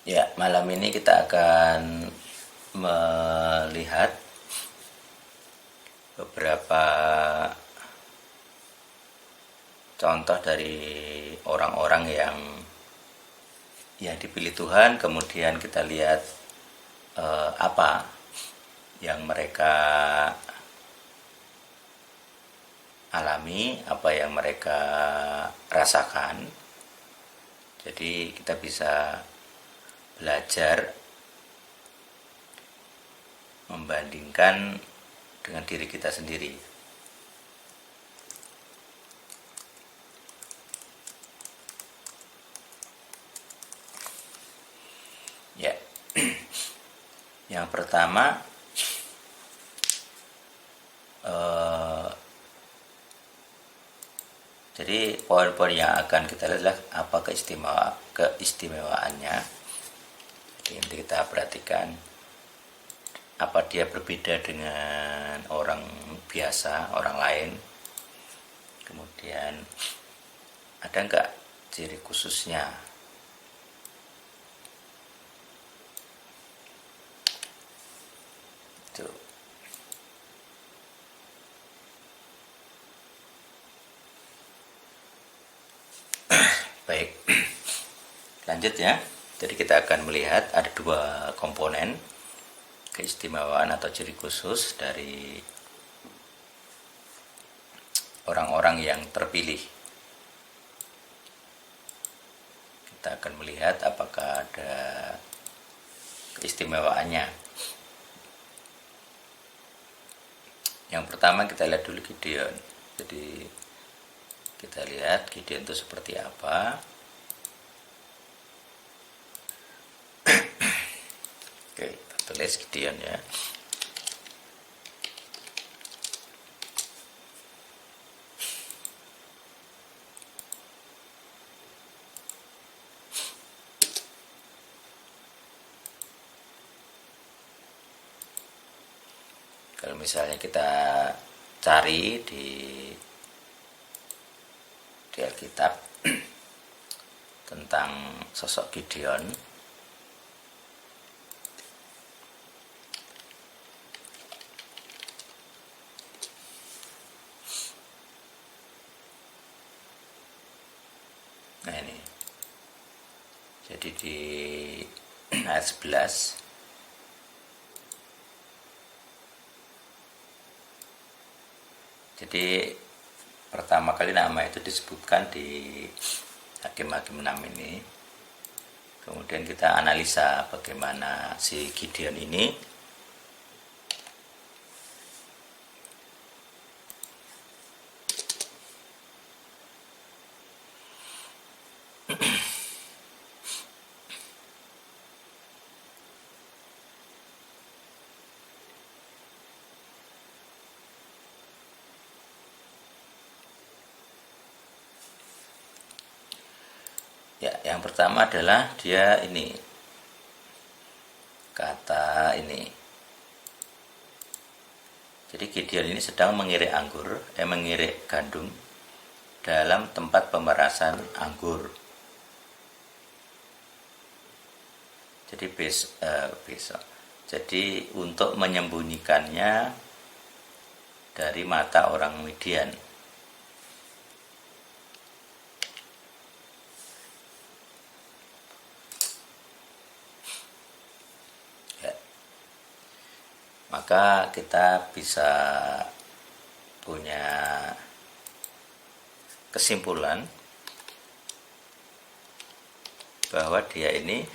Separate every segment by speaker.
Speaker 1: Ya, malam ini kita akan melihat beberapa contoh dari orang-orang yang dipilih Tuhan. Kemudian kita lihat apa yang mereka alami, apa yang mereka rasakan. Jadi kita bisa belajar membandingkan dengan diri kita sendiri. Ya, yang pertama jadi poin-poin yang akan kita lihat adalah apa keistimewaannya. Jadi nanti kita perhatikan apa dia berbeda dengan orang biasa, orang lain. Kemudian ada nggak ciri khususnya. Itu. Baik, lanjut ya. Jadi kita akan melihat ada dua komponen keistimewaan atau ciri khusus dari orang-orang yang terpilih. Kita akan melihat apakah ada keistimewaannya. Yang pertama kita lihat dulu Gideon. Jadi kita lihat Gideon itu seperti apa. Oke, kita tulis Gideon ya. Kalau misalnya kita cari di Alkitab tentang sosok Gideon, nah ini, jadi di ayat 11 jadi pertama kali nama itu disebutkan di Hakim-Hakim 6 ini. Kemudian kita analisa bagaimana si Gideon ini ya, yang pertama adalah dia ini kata ini. Jadi Gideon ini sedang mengirik mengirik gandum dalam tempat pemerasan anggur. Jadi besok. Jadi untuk menyembunyikannya dari mata orang Midian. Maka kita bisa punya kesimpulan bahwa dia ini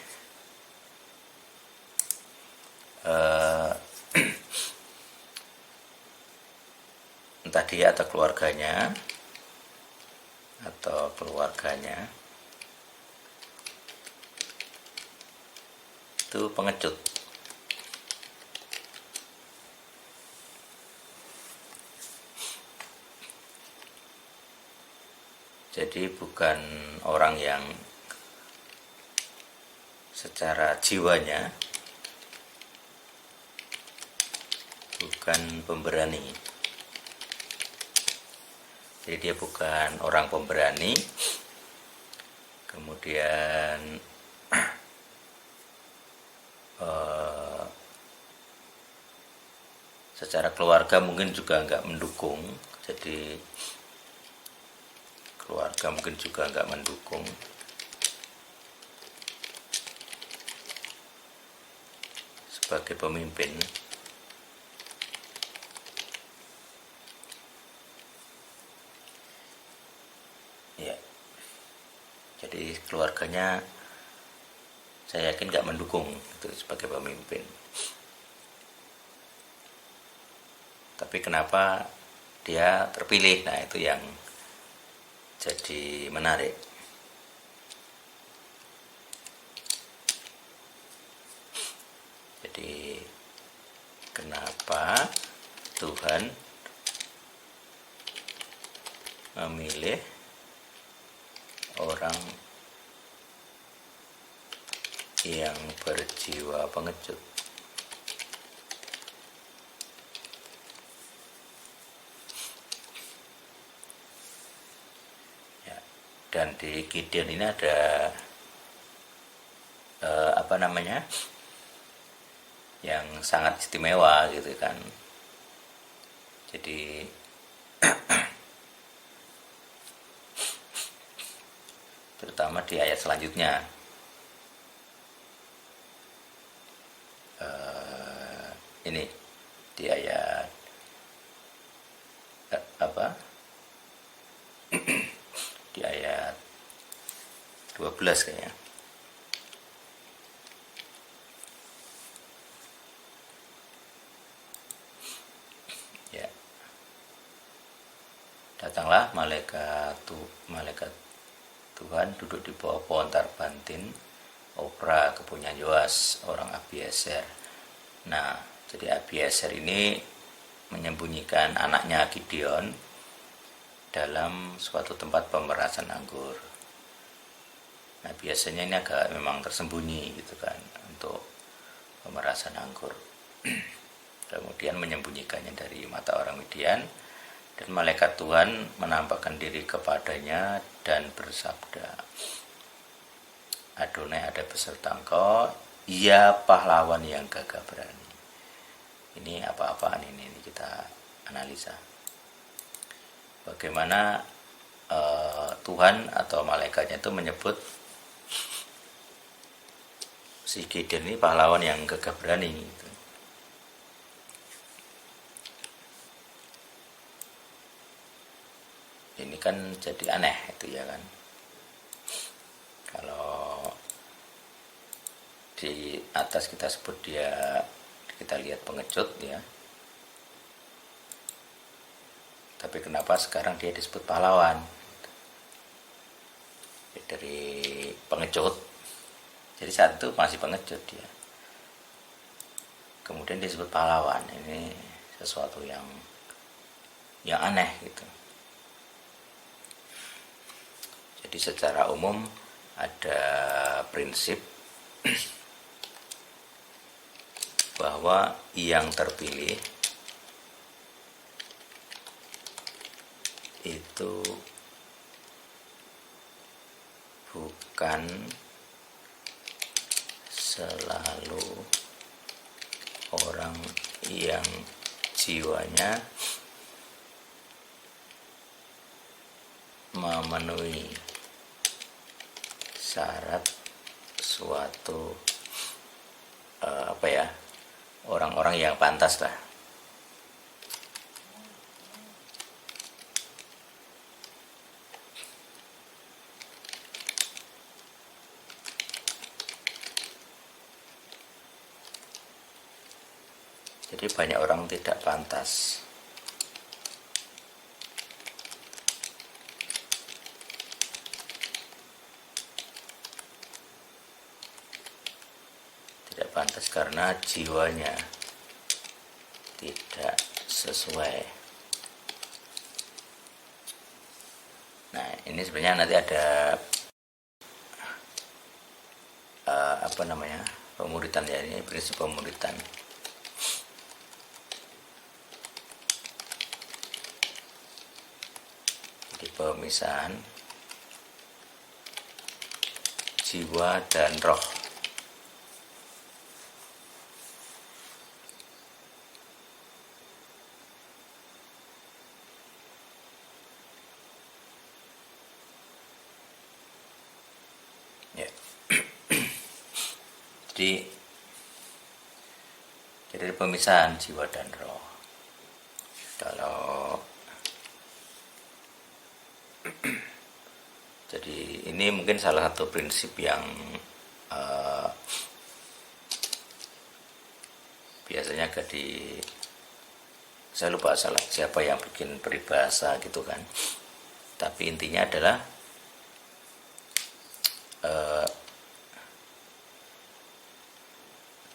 Speaker 1: entah dia atau keluarganya itu pengecut. Jadi bukan orang yang secara jiwanya bukan pemberani. Jadi dia bukan orang pemberani. Kemudian secara keluarga mungkin juga nggak mendukung, jadi keluarga mungkin juga nggak mendukung. Sebagai pemimpin, ya, jadi keluarganya saya yakin nggak mendukung itu sebagai pemimpin. Tapi kenapa dia terpilih? Nah, itu yang jadi menarik. Jadi kenapa Tuhan memilih orang yang berjiwa pengecut? Ya, dan di Gideon ini ada yang sangat istimewa gitu kan. Jadi terutama di ayat selanjutnya, ini di ayat di ayat 12 kayaknya. Ya. Datanglah malaikat Tuhan duduk di bawah pohon tarbantin Opra kepunyaan Yoas orang Abiezer. Nah, jadi Abiezer ini menyembunyikan anaknya Gideon dalam suatu tempat pemerasan anggur. Nah, biasanya ini agak memang tersembunyi gitu kan untuk pemerasan anggur. Kemudian menyembunyikannya dari mata orang Midian, dan malaikat Tuhan menampakkan diri kepadanya dan bersabda, Adonai ada beserta engkau, ia pahlawan yang gagah berani. Ini apa-apaan ini kita analisa. Bagaimana Tuhan atau malaikatnya itu menyebut si Gideon ini pahlawan yang gagah berani gitu. Ini kan jadi aneh itu ya kan. Kalau di atas kita sebut dia, kita lihat pengecut ya, tapi kenapa sekarang dia disebut pahlawan? Dari pengecut, jadi saat itu masih pengecut dia, kemudian disebut pahlawan. Ini sesuatu yang aneh gitu. Jadi secara umum ada prinsip bahwa yang terpilih itu bukan selalu orang yang jiwanya memenuhi syarat suatu orang-orang yang pantas lah. Jadi banyak orang tidak pantas. Tidak pantas karena jiwanya tidak sesuai. Nah, ini sebenarnya nanti ada pemuritan ya, ini prinsip pemuritan. Jadi pemisahan jiwa dan roh. jadi pemisahan jiwa dan roh. Kalau jadi ini mungkin salah satu prinsip yang biasanya saya lupa siapa yang bikin peribahasa gitu kan, tapi intinya adalah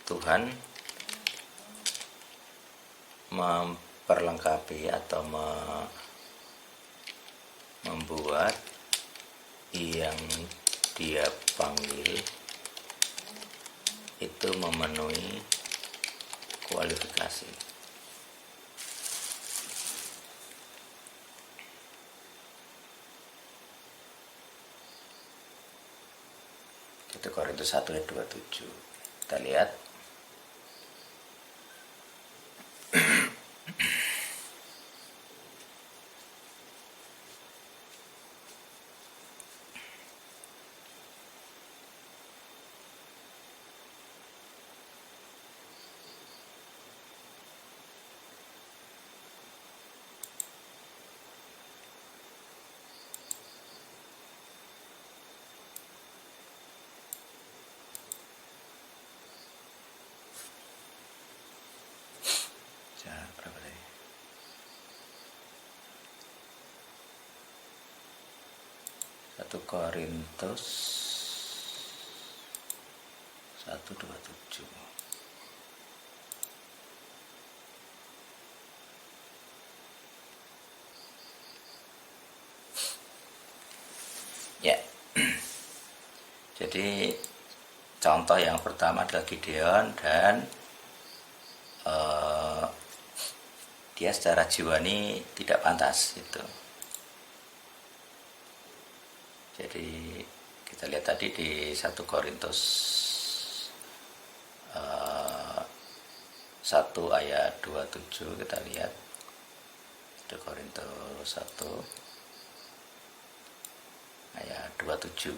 Speaker 1: Tuhan memperlengkapi atau membuat yang dia panggil itu memenuhi kualifikasi. Itu Korintus 1 ayat 27. Kita lihat. Berapa tadi? 1 Korintus 1:27. Ya. Jadi contoh yang pertama adalah Gideon, dan dia secara jiwani tidak pantas itu. Jadi kita lihat tadi di 1 Korintus 1 ayat 27, kita lihat 1 Korintus 1 ayat 27.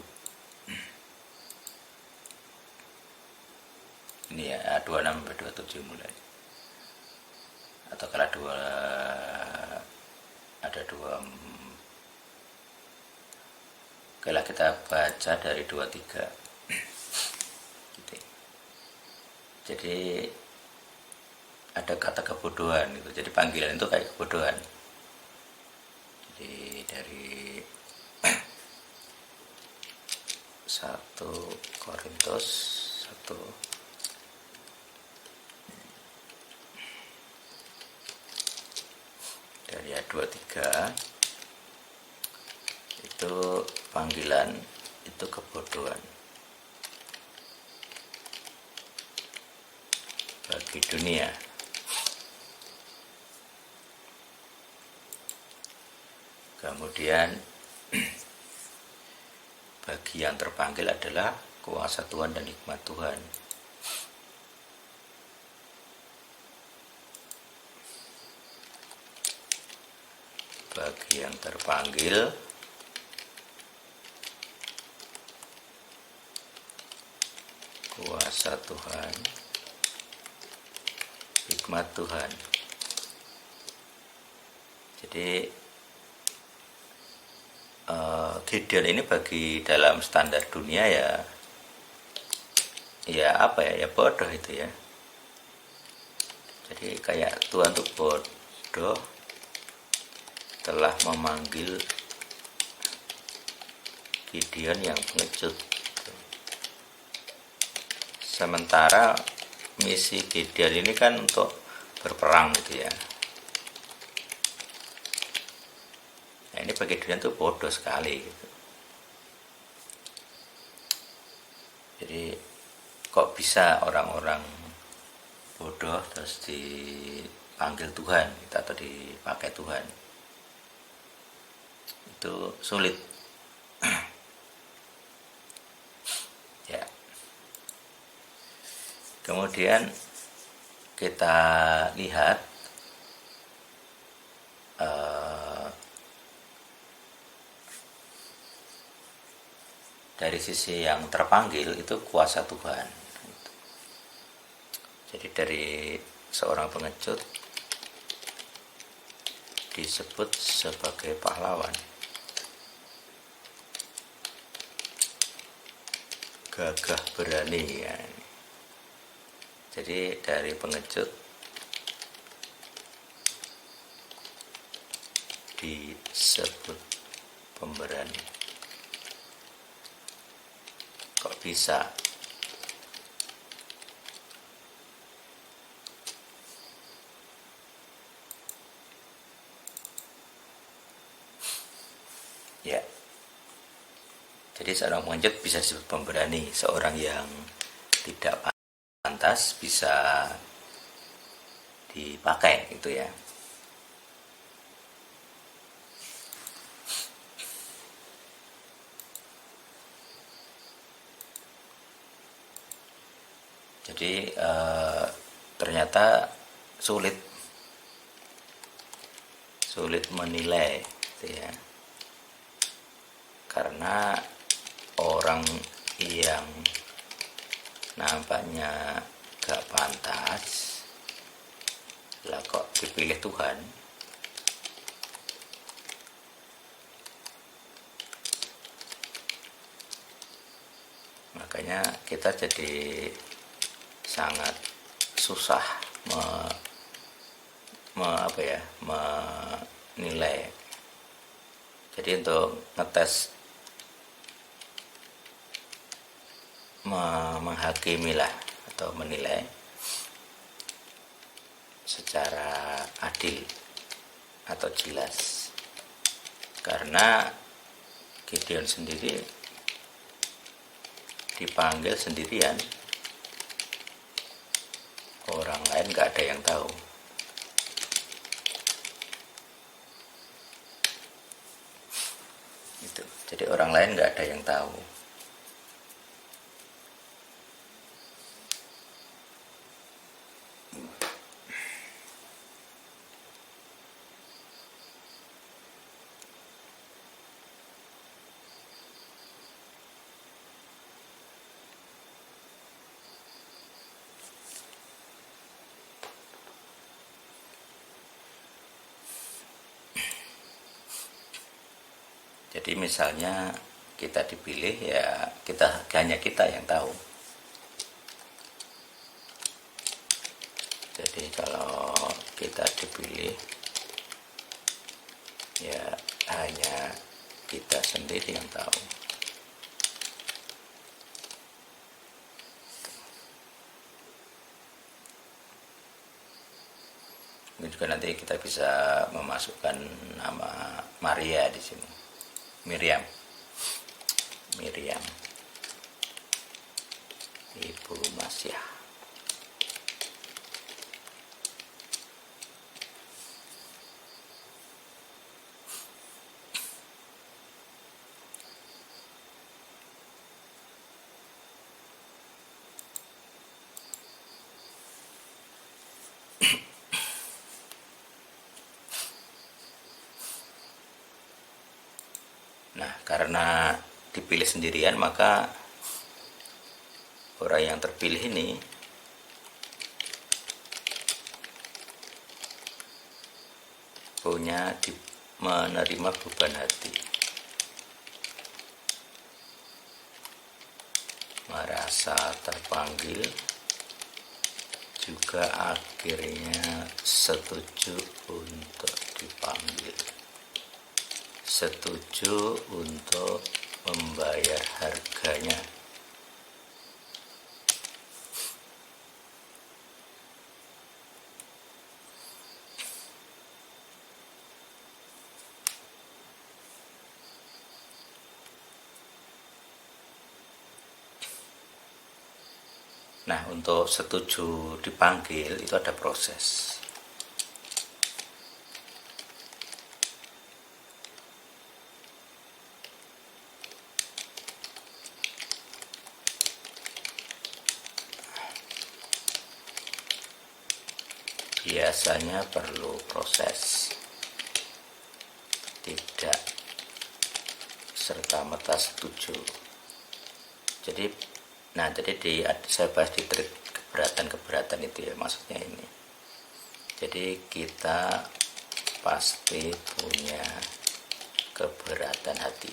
Speaker 1: Ini ya, 26 sampai 27 mulai. Atau kalau ada dua. Oke lah, kita baca dari 23. Jadi ada kata kebodohan gitu. Jadi panggilan itu kayak kebodohan. Jadi dari 1 Korintus 1 dari ayat 23, itu panggilan itu kebodohan bagi dunia. Kemudian bagi yang terpanggil adalah kuasa Tuhan dan hikmat Tuhan. Bagi yang terpanggil kuasa Tuhan, hikmat Tuhan. Jadi Gideon ini bagi dalam standar dunia ya apa ya bodoh itu ya. Jadi kayak Tuhan tuh bodoh telah memanggil Gideon yang pengecut. Sementara misi Gideon ini kan untuk berperang gitu ya. Nah, ini bagi Gideon tuh bodoh sekali gitu. Jadi kok bisa orang-orang bodoh terus dipanggil Tuhan gitu, atau dipakai Tuhan? Itu sulit. Ya. Kemudian kita lihat dari sisi yang terpanggil itu kuasa Tuhan. Jadi dari seorang pengecut disebut sebagai pahlawan, gagah berani ya. Jadi dari pengecut disebut pemberani. Kok bisa? Ya. Jadi seorang pengecut bisa disebut pemberani, seorang yang tidak pantas bisa dipakai gitu ya. Jadi ternyata sulit menilai gitu ya, karena orang yang nampaknya gak pantas lah kok dipilih Tuhan. Makanya kita jadi sangat susah menilai. Jadi untuk ngetes, menghakimi lah atau menilai secara adil atau jelas, karena Gideon sendiri dipanggil sendirian, orang lain gak ada yang tahu. Itu. Jadi orang lain gak ada yang tahu. Jadi misalnya kita dipilih, ya hanya kita yang tahu. Jadi kalau kita dipilih, ya hanya kita sendiri yang tahu. Mungkin juga nanti kita bisa memasukkan nama Maria di sini. Miriam, Ibu Masyah. Nah, karena dipilih sendirian, maka orang yang terpilih ini menerima beban hati, merasa terpanggil, juga akhirnya setuju untuk dipanggil, setuju untuk membayar harganya. Nah, untuk setuju dipanggil itu ada proses. Biasanya perlu proses, tidak serta-merta setuju. Jadi saya bahas di trik keberatan itu ya, maksudnya ini. Jadi kita pasti punya keberatan hati.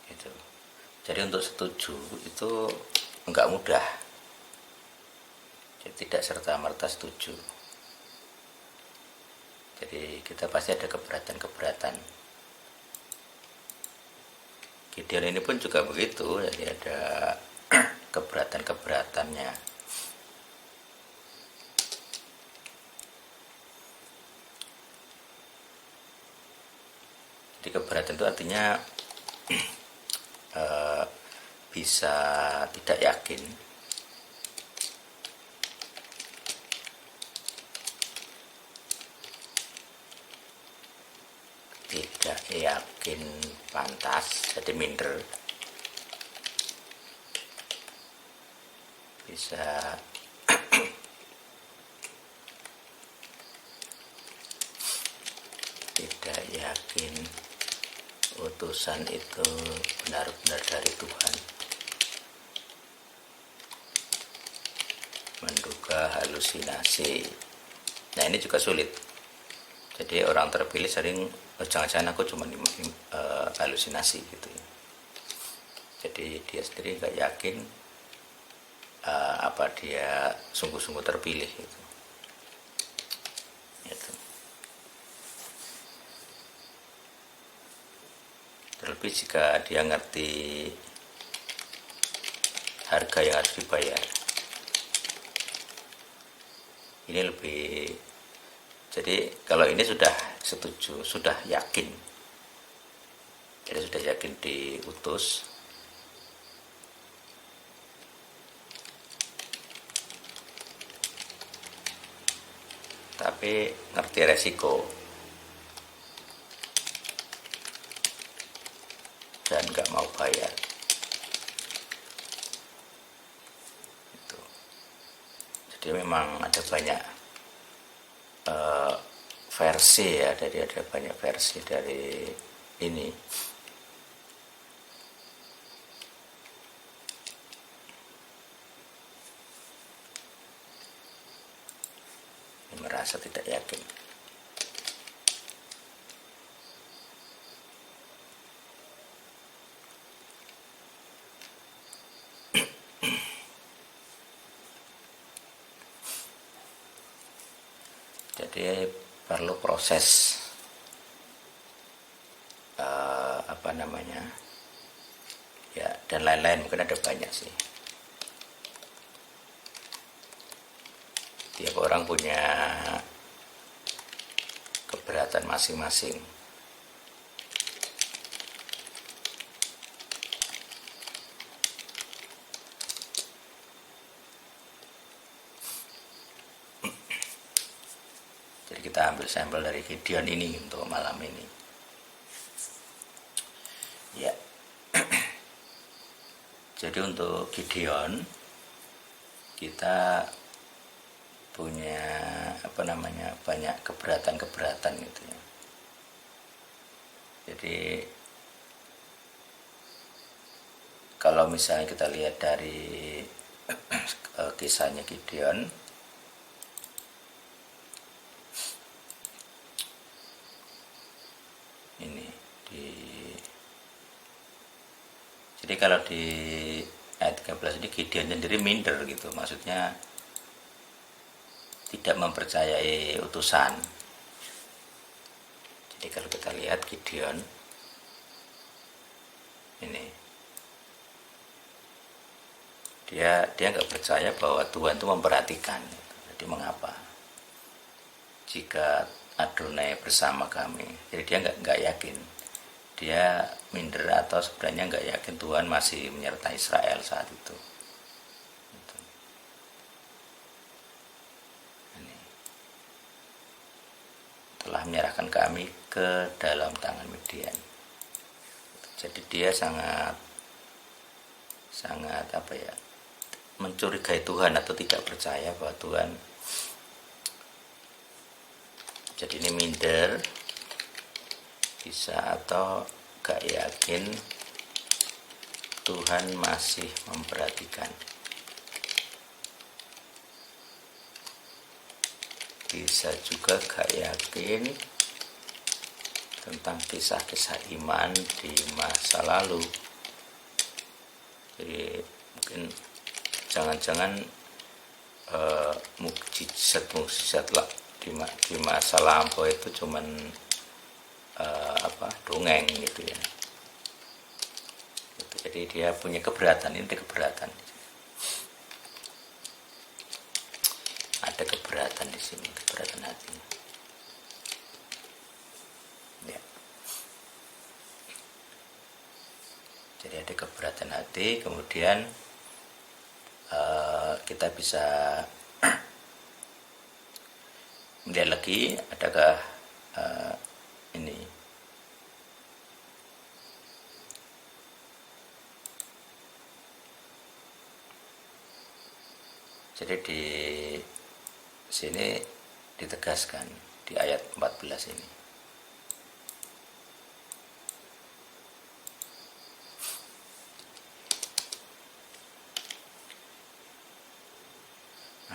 Speaker 1: Itu. Jadi untuk setuju itu enggak mudah. Jadi tidak serta-merta setuju. Jadi kita pasti ada keberatan. Gideon ini pun juga begitu, jadi ada keberatannya. Jadi keberatan itu artinya bisa tidak yakin, tidak yakin pantas, jadi minder, bisa tidak yakin utusan itu benar-benar dari Tuhan, menduga halusinasi. Nah ini juga sulit. Jadi orang terpilih sering jangan-jangan aku cuma halusinasi gitu ya. Jadi dia sendiri nggak yakin apa dia sungguh-sungguh terpilih gitu. Terlebih jika dia ngerti harga yang harus dibayar. Ini lebih, jadi kalau ini sudah setuju, sudah yakin, jadi sudah yakin diutus, tapi ngerti resiko dan nggak mau bayar. Itu. Jadi memang ada banyak versi ya, ada banyak versi dari ini. Merasa tidak yakin. Jadi perlu proses ya, dan lain-lain, mungkin ada banyak sih. Tiap orang punya keberatan masing-masing. Jadi kita ambil sampel dari Gideon ini untuk malam ini. Ya. Jadi untuk Gideon kita punya banyak keberatan gitu ya. Jadi kalau misalnya kita lihat dari kisahnya Gideon, ini jadi kalau di ayat 13 ini Gideon sendiri minder gitu, maksudnya tidak mempercayai utusan. Jadi kalau kita lihat Gideon ini, dia nggak percaya bahwa Tuhan itu memperhatikan. Jadi mengapa jika Adonai bersama kami? Jadi dia nggak yakin, dia minder atau sebenarnya nggak yakin Tuhan masih menyertai Israel saat itu. Telah menyerahkan kami ke dalam tangan Midian. Jadi dia sangat mencurigai Tuhan atau tidak percaya bahwa Tuhan. Jadi ini minder, bisa atau gak yakin Tuhan masih memperhatikan. Bisa juga gak yakin tentang kisah-kisah iman di masa lalu. Jadi mungkin jangan-jangan mukjizat lah di masa lampau itu cuman dongeng gitu ya. Jadi dia punya keberatan, ini ada keberatan. Ada keberatan di sini, keberatan hati. Ya. Jadi ada keberatan hati, kemudian kita bisa melihat lagi adakah ini jadi di sini ditegaskan di ayat 14 ini.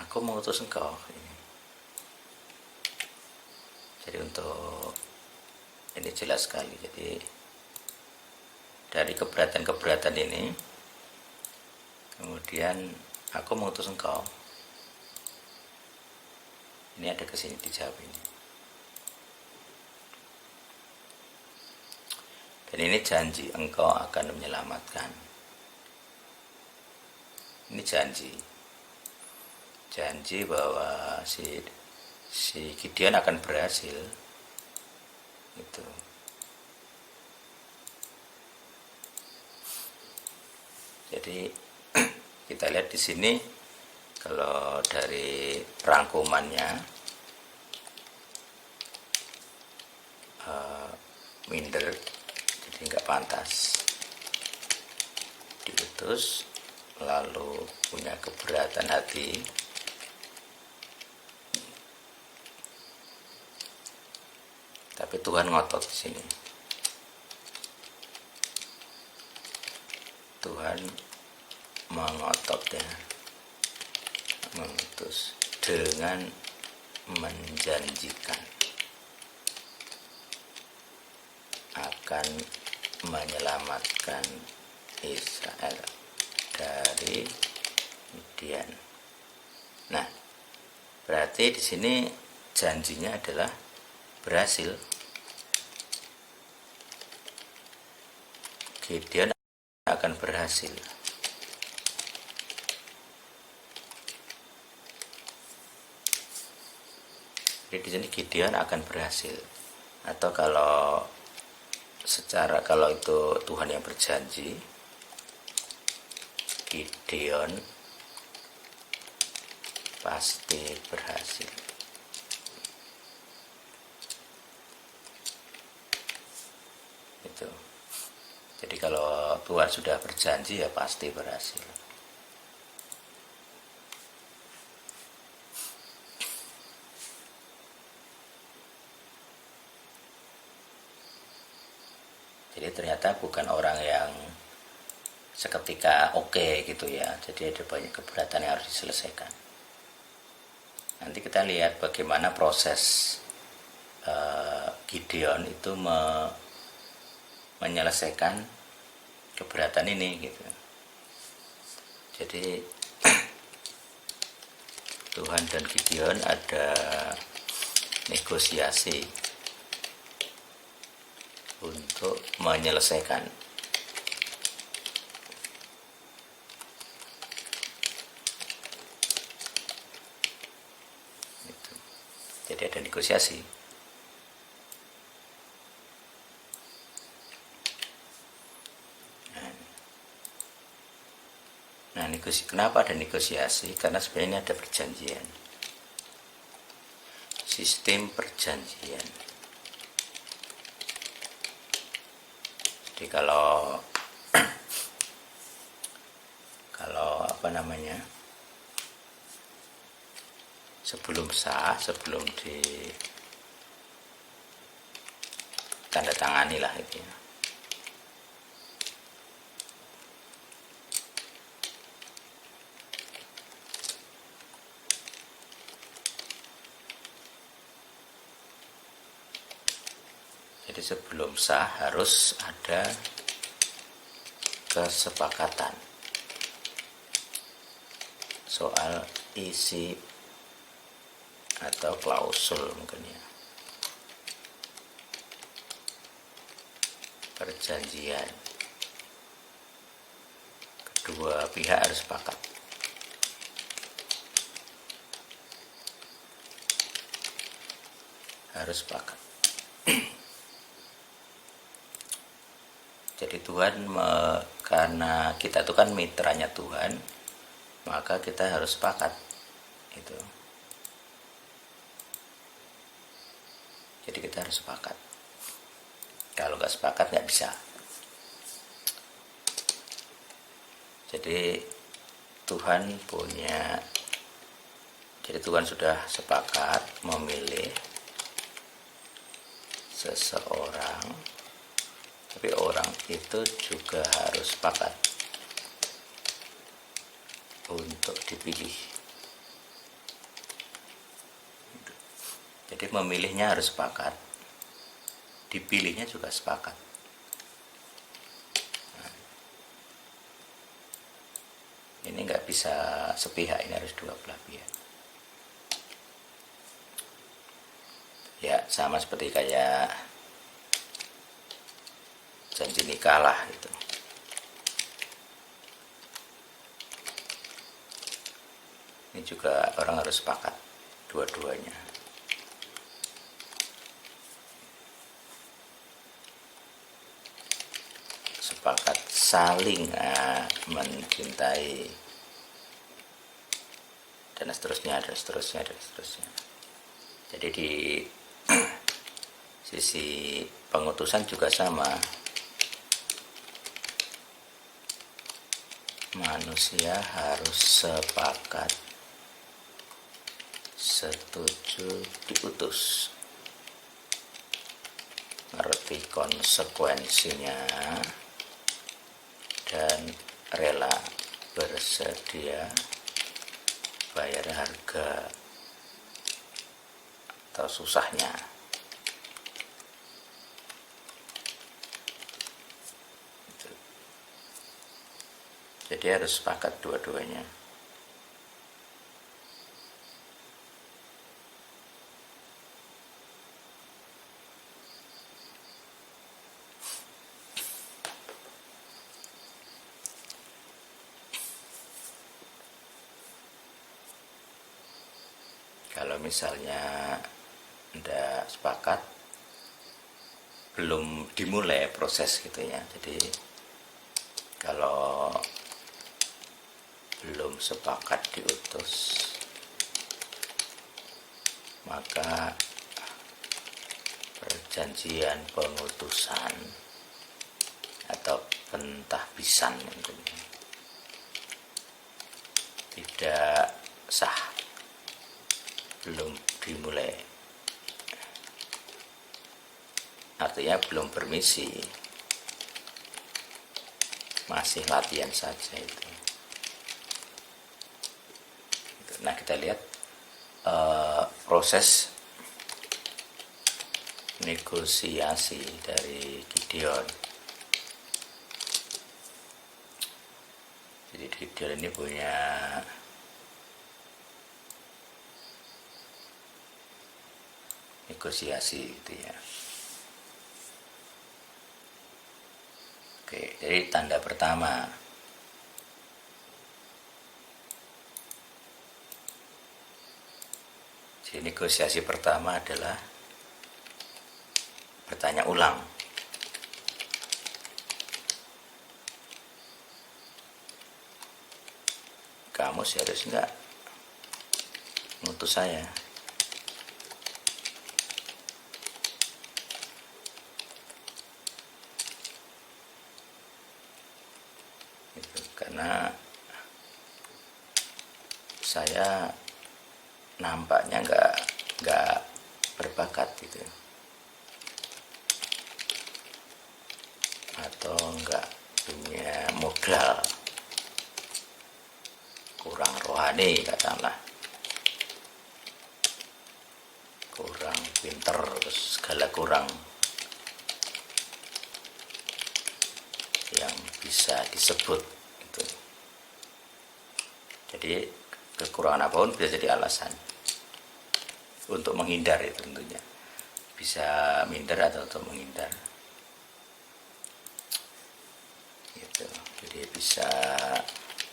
Speaker 1: Aku mengutus engkau ini. Jadi untuk ini jelas sekali. Jadi dari keberatan-keberatan ini, kemudian aku mengutus engkau. Ini ada kesini dijawab ini. Dan ini janji engkau akan menyelamatkan. Ini janji bahwa si Gideon akan berhasil. Itu. Jadi kita lihat di sini kalau dari rangkumannya minder, jadi nggak pantas diutus, lalu punya keberatan hati, tapi Tuhan ngotot di sini. Tuhan mengotot ya, mengutus dengan menjanjikan akan menyelamatkan Israel dari Midian. Nah, berarti di sini janjinya adalah berhasil. Gideon akan berhasil. Jadi di sini Gideon akan berhasil. Atau kalau itu Tuhan yang berjanji, Gideon pasti berhasil. Itu. Jadi kalau Tuhan sudah berjanji ya pasti berhasil. Jadi ternyata bukan orang yang seketika oke gitu ya. Jadi ada banyak keberatan yang harus diselesaikan. Nanti kita lihat bagaimana proses Gideon itu menyelesaikan keberatan ini gitu. Jadi Tuhan dan Gideon ada negosiasi untuk menyelesaikan. Gitu. Jadi ada negosiasi. Nah, kenapa ada negosiasi? Karena sebenarnya ada perjanjian. Sistem perjanjian. Jadi kalau sebelum tanda tangani lah itu ya. Jadi sebelum sah harus ada kesepakatan soal isi atau klausul mungkin ya, perjanjian. Kedua pihak harus sepakat. Harus sepakat. Jadi Tuhan, karena kita itu kan mitranya Tuhan, maka kita harus sepakat itu. Jadi kita harus sepakat. Kalau nggak sepakat nggak bisa. Jadi Tuhan sudah sepakat memilih seseorang, tapi orang itu juga harus sepakat untuk dipilih. Jadi memilihnya harus sepakat, dipilihnya juga sepakat. Nah, ini nggak bisa sepihak, ini harus dua belah pihak. Ya sama seperti kayak janji nikah lah itu. Ini juga orang harus sepakat dua-duanya. Sepakat saling mencintai dan seterusnya. Jadi di sisi pengutusan juga sama. Manusia harus sepakat, setuju diutus, ngerti konsekuensinya, dan rela bersedia bayar harga atau susahnya. Jadi harus sepakat dua-duanya. Kalau misalnya tidak sepakat, belum dimulai proses gitu ya. Jadi kalau belum sepakat diutus, maka perjanjian pengutusan atau pentahbisan tidak sah, belum dimulai, artinya belum bermisi, masih latihan saja itu. Nah kita lihat proses negosiasi dari Gideon. Jadi Gideon ini punya negosiasi gitu ya. Oke, jadi tanda pertama, jadi negosiasi pertama adalah bertanya ulang. Kamu serius nggak ngutus saya? Karena saya nampaknya nggak berbakat gitu. atau enggak punya modal, kurang rohani katakanlah, kurang pinter, segala kurang yang bisa disebut itu. Jadi kekurangan apapun bisa jadi alasan untuk menghindar, itu tentunya bisa minder atau untuk menghindar gitu. Jadi bisa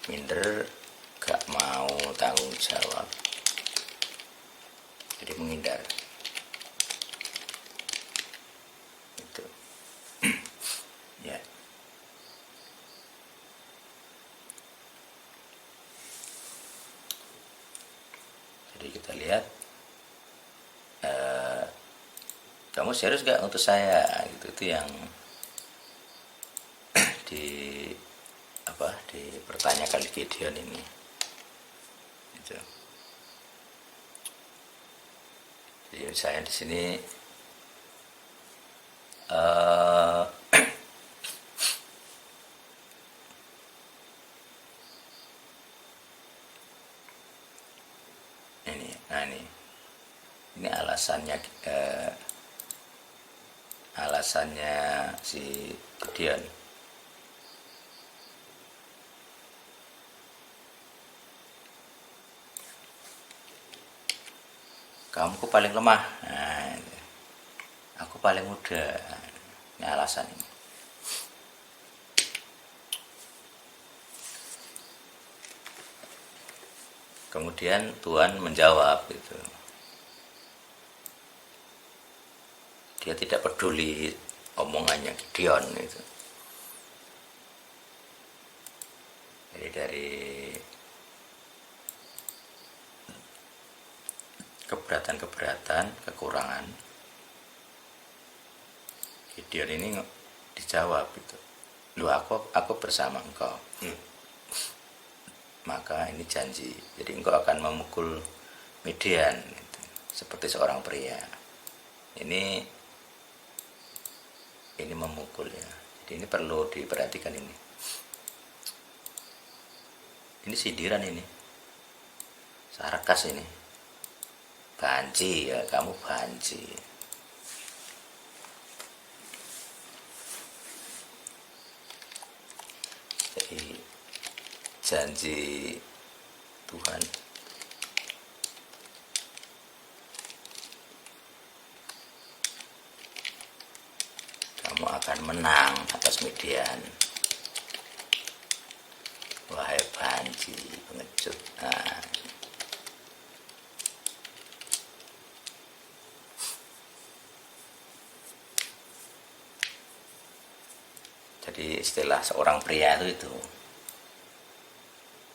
Speaker 1: minder, gak mau tanggung jawab, jadi menghindar itu. Ya, jadi kita lihat, kamu serius gak untuk saya gitu, itu yang dipertanyakan Gideon ini gitu. Jadi saya di sini ini alasannya si Gideon. Kamu paling lemah, nah, aku paling muda. Ini alasan ini. Kemudian Tuhan menjawab gitu. Dia tidak peduli omongannya Gideon itu. Jadi dari keberatan, kekurangan, Gideon ini dijawab itu. Lu aku bersama engkau. Maka ini janji. Jadi engkau akan memukul Midian gitu, seperti seorang pria. Ini memukul ya. Jadi ini perlu diperhatikan ini. Ini sindiran ini. Sarkas ini. Banci ya, kamu banci. Jadi janji Tuhan kamu akan menang atas Midian. Wahai banci pengecut. Nah, jadi istilah seorang pria itu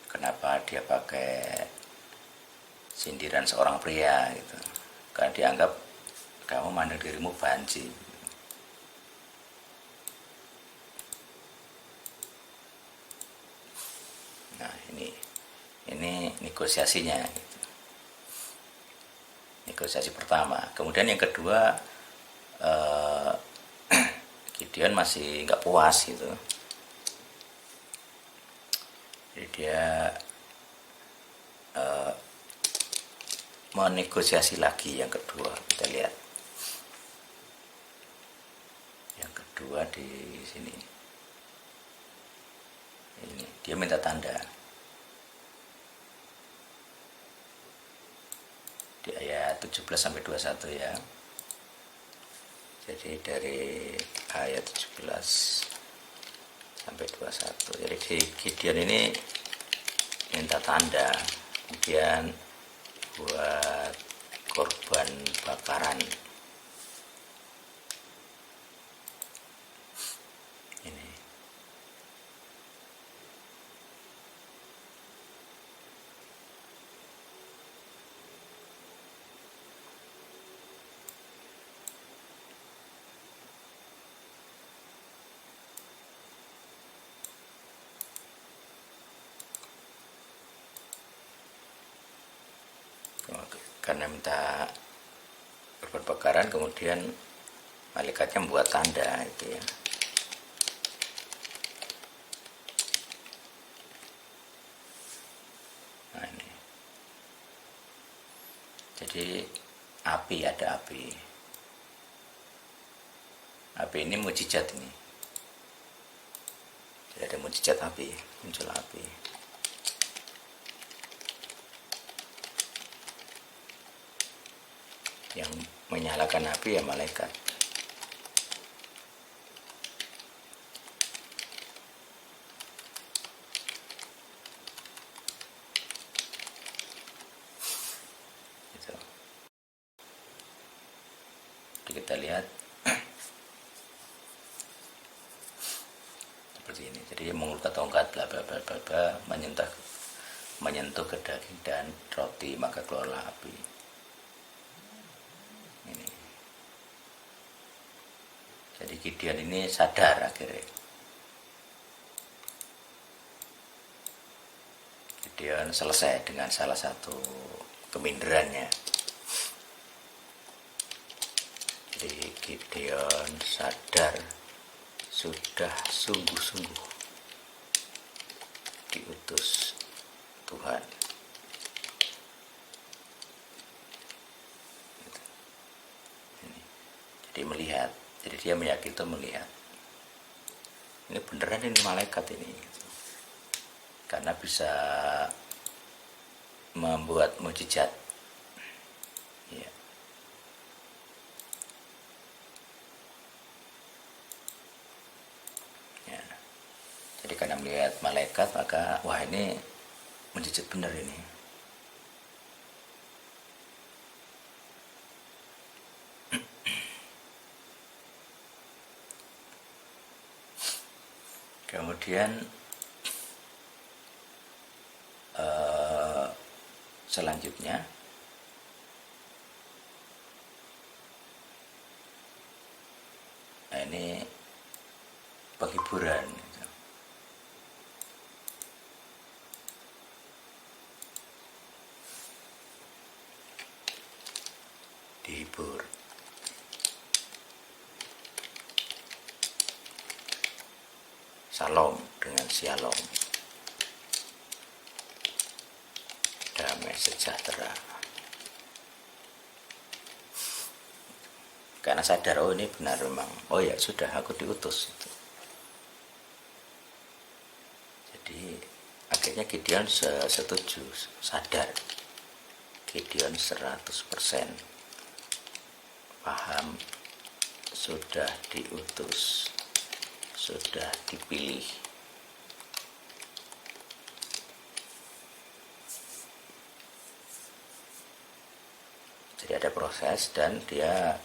Speaker 1: kenapa dia pakai sindiran seorang pria gitu, karena dianggap kamu mandang dirimu banci. Nah ini negosiasinya gitu. Negosiasi pertama. Kemudian yang kedua, Gideon masih nggak puas gitu. Jadi dia menegosiasi lagi yang kedua. Kita lihat yang kedua di sini. Ini dia minta tanda di ayat 17 sampai 21 ya. Jadi dari ayat 17 sampai 21. Jadi Gideon ini minta tanda, kemudian buat korban bakaran. Ini. Karena minta korban bakaran, kemudian malaikatnya membuat tanda itu ya. Jadi api, ada api. Api ini mujizat ini. Jadi ada mujizat api, muncul api. Yang menyalakan api ya malaikat. Gitu. Jadi kita lihat seperti ini. Jadi mengulurkan tongkat bla bla bla bla bla, menyentuh ke daging dan roti, maka keluarlah api. Ini. Jadi Gideon ini sadar akhirnya. Gideon selesai dengan salah satu keminderannya. Jadi Gideon sadar sudah sungguh-sungguh diutus Tuhan. Jadi melihat, jadi dia meyakini itu melihat. Ini beneran ini malaikat ini, karena bisa membuat mujizat. Ya. Ya. Jadi karena melihat malaikat maka wah ini mujizat bener ini. Kemudian selanjutnya ini penghiburan. Dihibur. Salam dengan shalom, damai sejahtera. Karena sadar, oh ini benar memang, oh ya sudah aku diutus. Jadi akhirnya Gideon setuju, sadar. Gideon 100% paham, sudah diutus, sudah dipilih. Jadi ada proses dan dia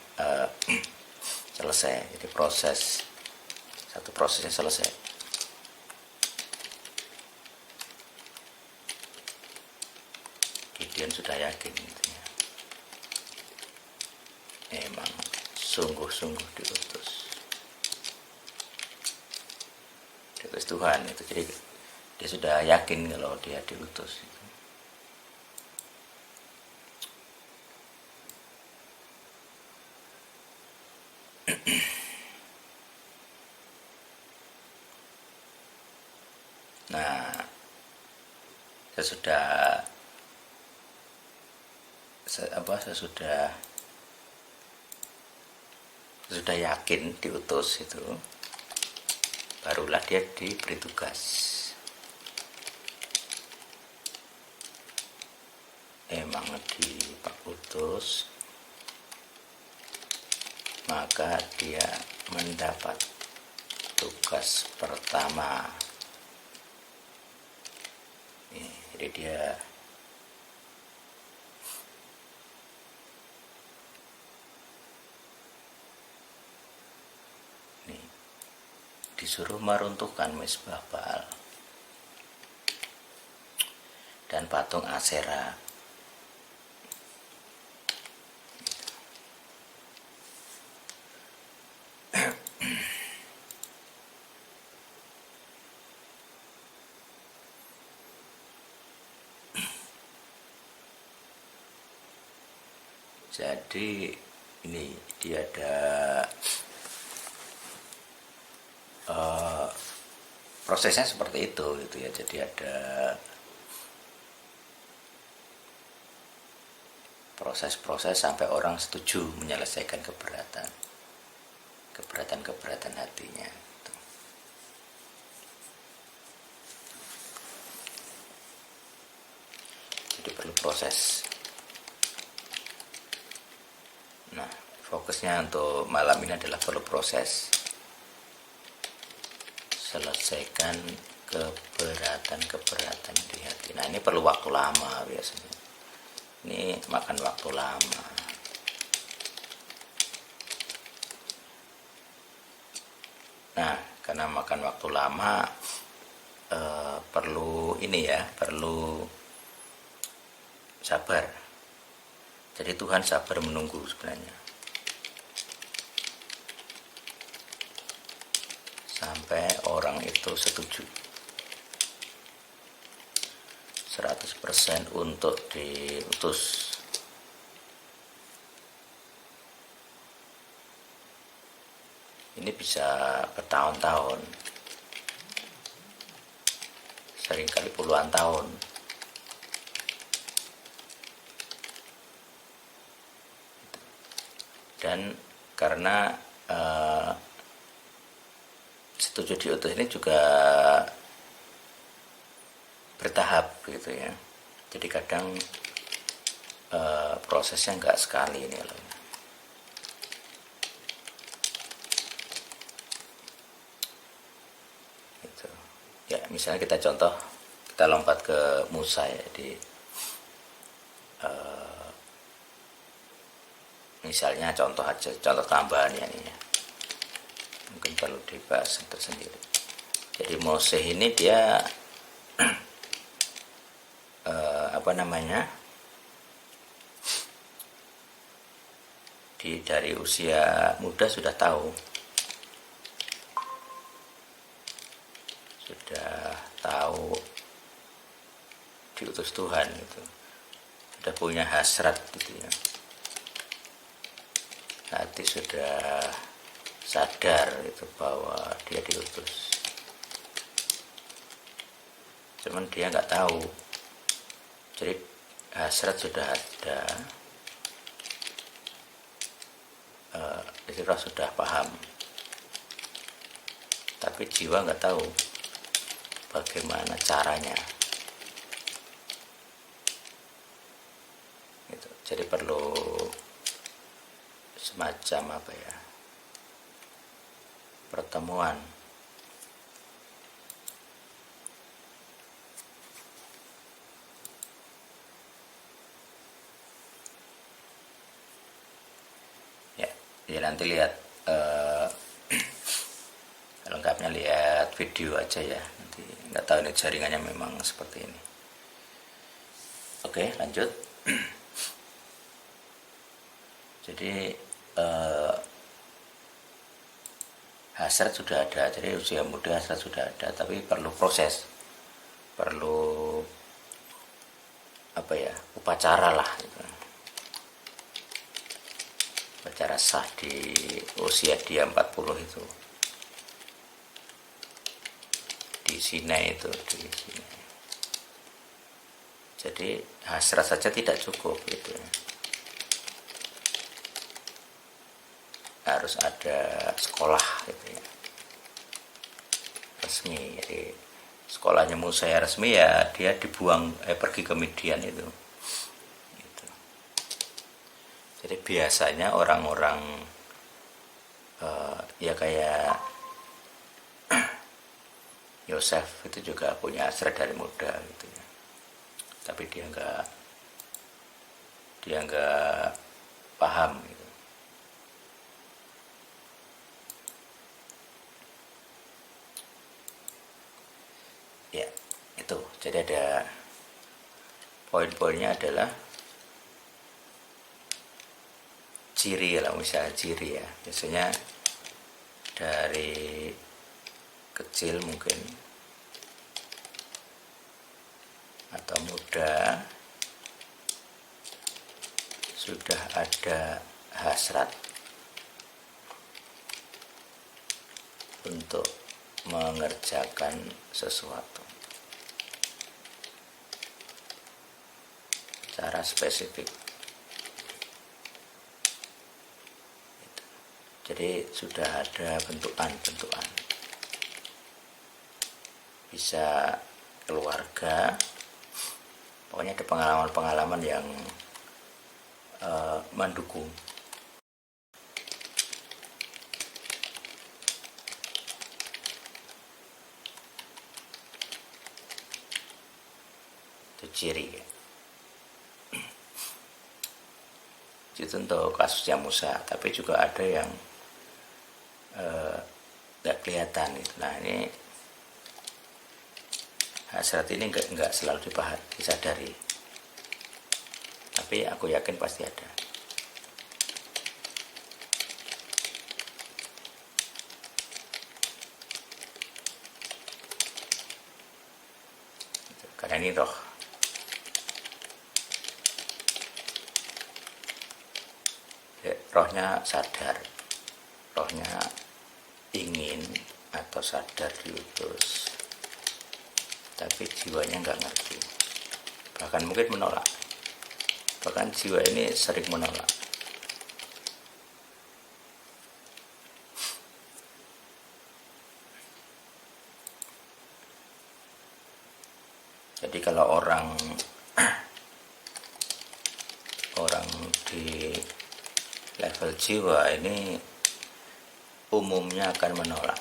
Speaker 1: selesai. Jadi satu prosesnya selesai. Gideon sudah yakin gitu ya. Memang sungguh-sungguh diutus Tuhan itu. Jadi dia sudah yakin kalau dia diutus. Nah, sesudah yakin diutus itu, barulah dia diberi tugas. Emang diutus, maka dia mendapat tugas pertama. Jadi dia disuruh meruntuhkan Mezbah Baal dan patung Asyera. Jadi ini dia ada prosesnya seperti itu gitu ya. Jadi ada proses-proses sampai orang setuju menyelesaikan keberatan hatinya. Jadi perlu proses. Nah, fokusnya untuk malam ini adalah perlu proses. Selesaikan keberatan di hati. Nah, ini perlu waktu lama biasanya. Ini makan waktu lama. Nah, karena makan waktu lama, perlu sabar. Jadi Tuhan sabar menunggu sebenarnya. Sampai orang itu setuju 100% untuk diutus. Ini bisa bertahun-tahun, seringkali puluhan tahun. Dan karena setuju diutus ini juga bertahap gitu ya. Jadi kadang prosesnya nggak sekali ini loh. Gitu. Ya misalnya kita lompat ke Musa ya misalnya contoh tambahan ya ini ya. Mungkin perlu dibahas tersendiri. Jadi Moses ini dia dari usia muda sudah tahu diutus Tuhan gitu. Sudah punya hasrat gitu ya. Hati sudah sadar itu bahwa dia diutus. Cuman dia nggak tahu. Jadi hasrat sudah ada, roh sudah paham, tapi jiwa nggak tahu bagaimana caranya. Gitu. Jadi perlu semacam pertemuan. Ya nanti lihat lengkapnya, lihat video aja ya. Nanti nggak tahu ini jaringannya memang seperti ini. Oke, lanjut. Jadi hasrat sudah ada, jadi usia muda hasrat sudah ada, tapi perlu proses, perlu upacara lah gitu. Upacara sah di usia dia 40 itu di Sinai itu di Sinai. Jadi hasrat saja tidak cukup gitu. Harus ada sekolah gitu ya, resmi. Jadi sekolahnya Musa ya resmi ya, dia dibuang pergi ke Midian itu. Jadi biasanya orang-orang ya kayak Yosef itu juga punya hasrat dari muda gitu ya. Tapi dia nggak paham gitu. Ya, itu. Jadi ada poin-poinnya adalah ciri lah, misalnya ciri ya. Biasanya dari kecil mungkin atau muda sudah ada hasrat untuk mengerjakan sesuatu secara spesifik. Jadi sudah ada bentukan-bentukan, bisa keluarga, pokoknya ada pengalaman-pengalaman yang mendukung. Itu ciri. Itu untuk kasusnya Musa, tapi juga ada yang nggak kelihatan itu. Nah ini hasrat ini nggak selalu disadari, tapi aku yakin pasti ada. Karena ini rohnya sadar, rohnya ingin atau sadar diutus, tapi jiwanya nggak ngerti, bahkan mungkin menolak. Bahkan jiwa ini sering menolak. Jadi kalau orang di level jiwa ini umumnya akan menolak.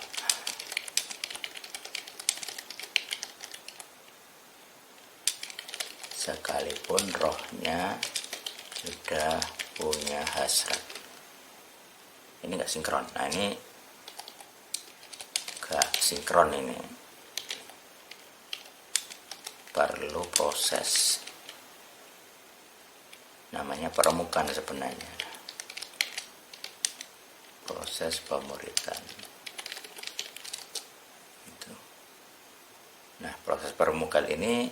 Speaker 1: Sekalipun rohnya sudah punya hasrat. Ini nggak sinkron. Nah ini nggak sinkron, ini perlu proses, namanya peremukan sebenarnya, proses pemuritan itu. Nah proses peremukan ini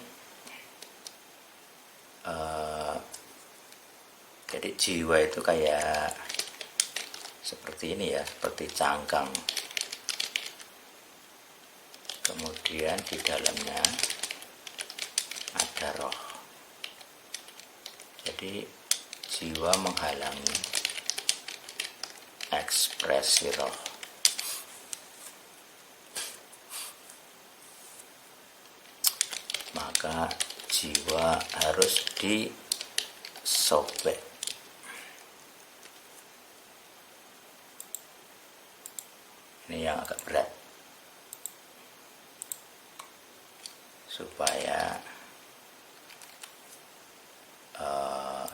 Speaker 1: jadi jiwa itu kayak seperti ini ya, seperti cangkang, kemudian di dalamnya ada roh. Jadi jiwa menghalangi ekspresi roh. Maka jiwa harus disobek. Ini yang agak berat, supaya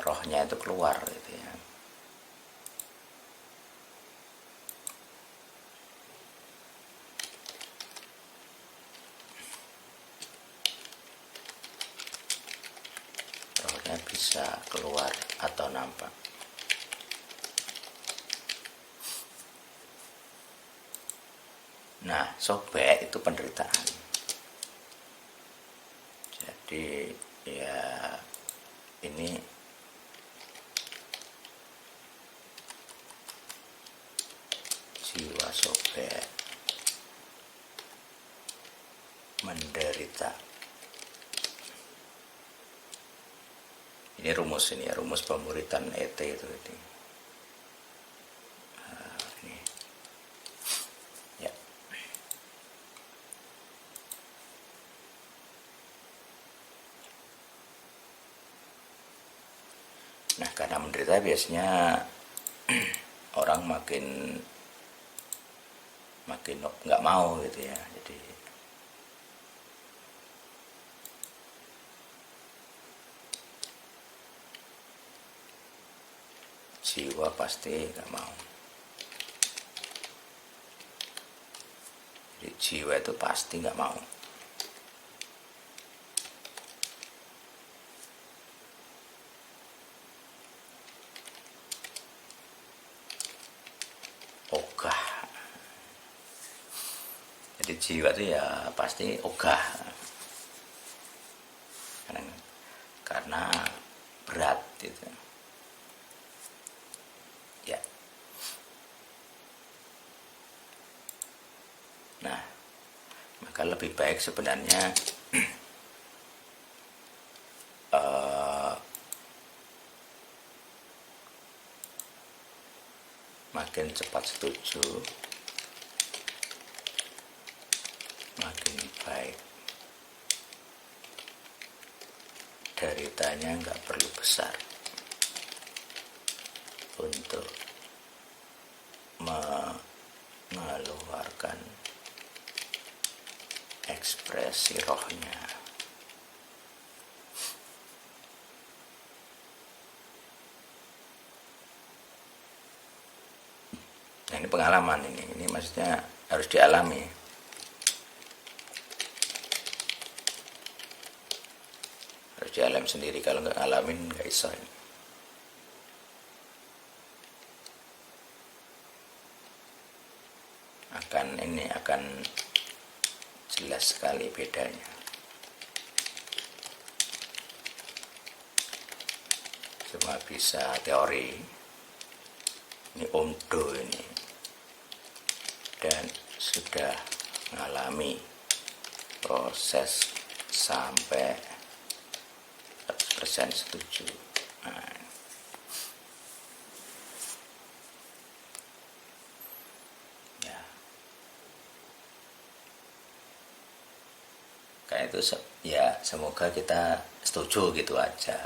Speaker 1: rohnya itu keluar gitu ya. Rohnya bisa keluar atau nampak. Nah, sobek itu penderitaan. Jadi ya ini jiwa sobek, menderita. Ini rumus ini ya, rumus pemuritan ET itu ini. Ini. Ya. Nah, karena menderita biasanya orang makin nggak mau gitu ya. Jadi jiwa pasti nggak mau. Jadi jiwa itu pasti nggak mau. Ogah. Jadi jiwa itu ya pasti ogah. Karena berat gitu. Ya. Nah, maka lebih baik sebenarnya makin makin cepat setuju, makin baik. Deritanya nggak perlu besar untuk mengeluarkan ekspresi rohnya. Nah, ini pengalaman ini maksudnya harus dialami. Harus dialami sendiri, kalau nggak ngalamin nggak bisa. Akan jelas sekali bedanya. Cuma bisa teori, ini Om Do ini, dan sudah mengalami proses sampai 100% setuju. Nah, ya, kayak itu ya, semoga kita setuju gitu aja.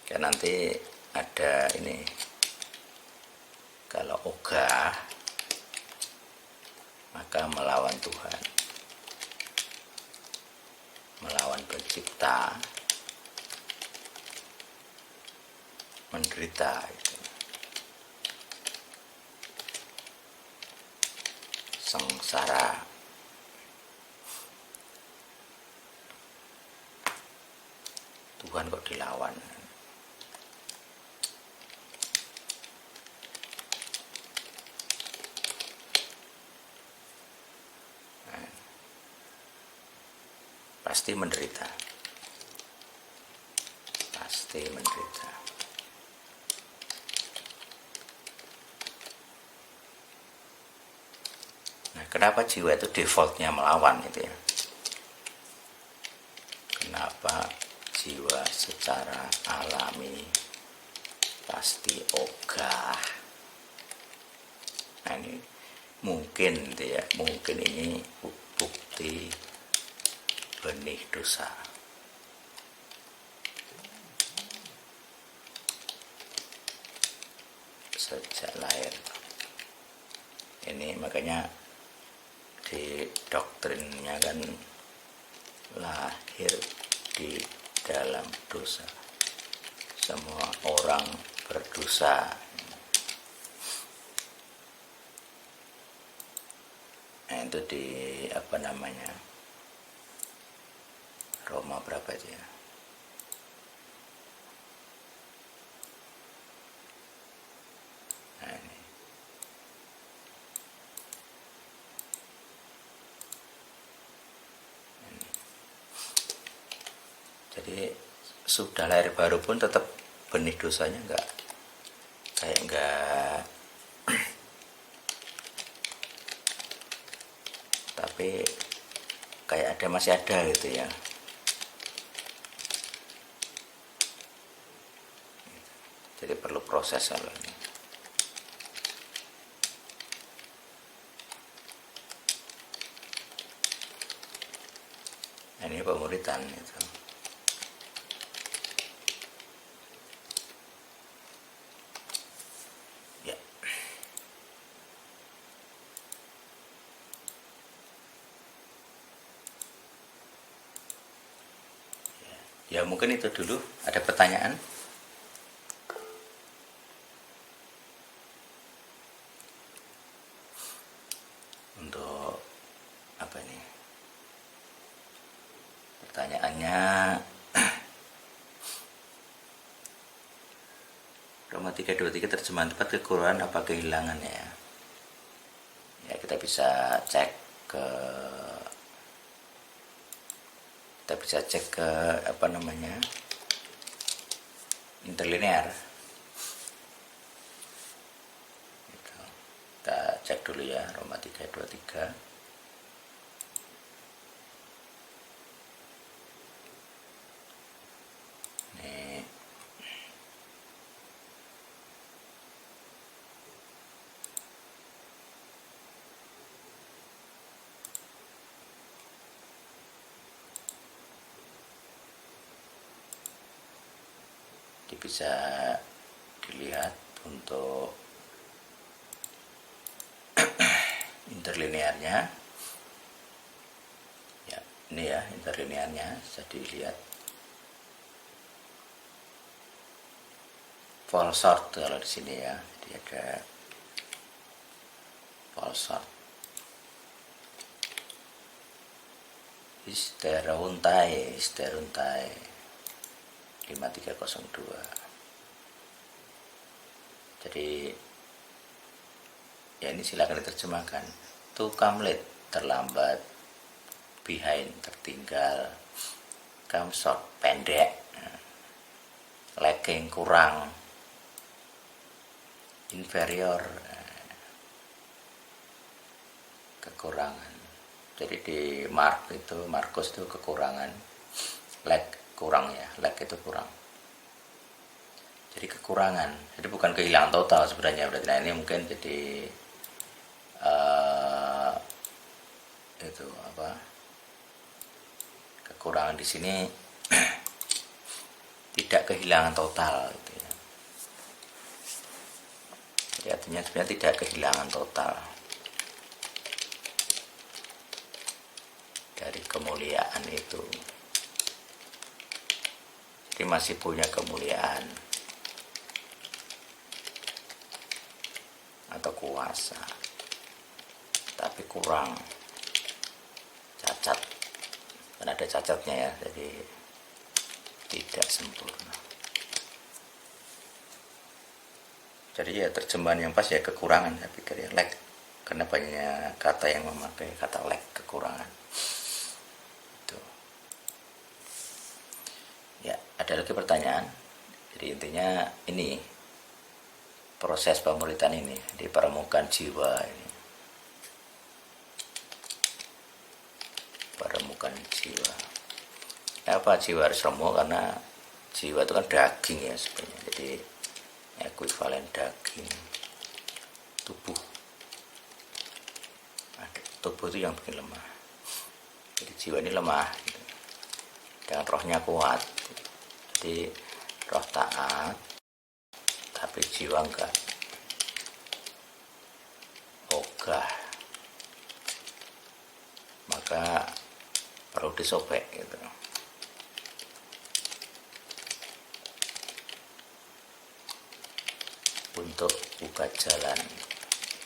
Speaker 1: Kayak nanti ada ini, kalau ogah maka melawan Tuhan, melawan pencipta, menderita itu, sengsara. Tuhan kok dilawan. Pasti menderita, pasti menderita. Nah, kenapa jiwa itu defaultnya melawan itu ya? Kenapa jiwa secara alami pasti ogah? Nah, ini mungkin ya, mungkin ini bukti benih dosa. Sejak lahir. Ini makanya di doktrinnya kan lahir di dalam dosa. Semua orang berdosa. Nah, itu di apa namanya, Roma berapa itu ya? Nah, ini. Jadi sudah lahir baru pun tetap benih dosanya enggak tapi kayak masih ada gitu ya. Jadi perlu proses kalau ini. Ini pemuritan itu. Ya. Ya mungkin itu dulu. Ada pertanyaan? Untuk apa ini? Pertanyaannya, Roma 3:23 terjemahan tepat kekurangan apa kehilangan ya? Ya kita bisa cek ke apa namanya, interlinear. Kita cek dulu ya, Roma 3:23. Ini Jadi bisa dilihat untuk interlinearnya. Ya, ini ya interlinearnya bisa dilihat. Fall short kalau di sini ya. Jadi ada fall short. Isteruntai 5302. Jadi ya ini silakan diterjemahkan. To come late, terlambat. Behind, tertinggal. Come short, pendek. Lacking, kurang. Inferior, kekurangan. Jadi di Markus itu kekurangan. Lack, kurang ya. Lack itu kurang. Jadi kekurangan. Jadi bukan kehilangan total sebenarnya. Nah ini mungkin jadi itu apa? Kekurangan di sini tidak kehilangan total gitu ya. Jadi artinya sebenarnya tidak kehilangan total dari kemuliaan itu. Jadi masih punya kemuliaan atau kuasa, tapi kurang, cacat, kan ada cacatnya ya, jadi tidak sempurna. Jadi ya terjemahan yang pas ya kekurangan, saya pikir ya, lack, karena banyak kata yang memakai kata lack, kekurangan. Itu. Ya, ada lagi pertanyaan. Jadi intinya ini proses pemuritan ini di permukaan jiwa ini. Permukaan jiwa. Kenapa jiwa harus remuk? Karena jiwa itu kan daging ya sebenarnya. Jadi ekuivalen daging tubuh. Tubuh itu yang bikin lemah. Jadi jiwa ini lemah gitu. Dan rohnya kuat. Jadi roh taat, tapi jiwa enggak. Ogah. Maka perlu disobek gitu. Untuk buka jalan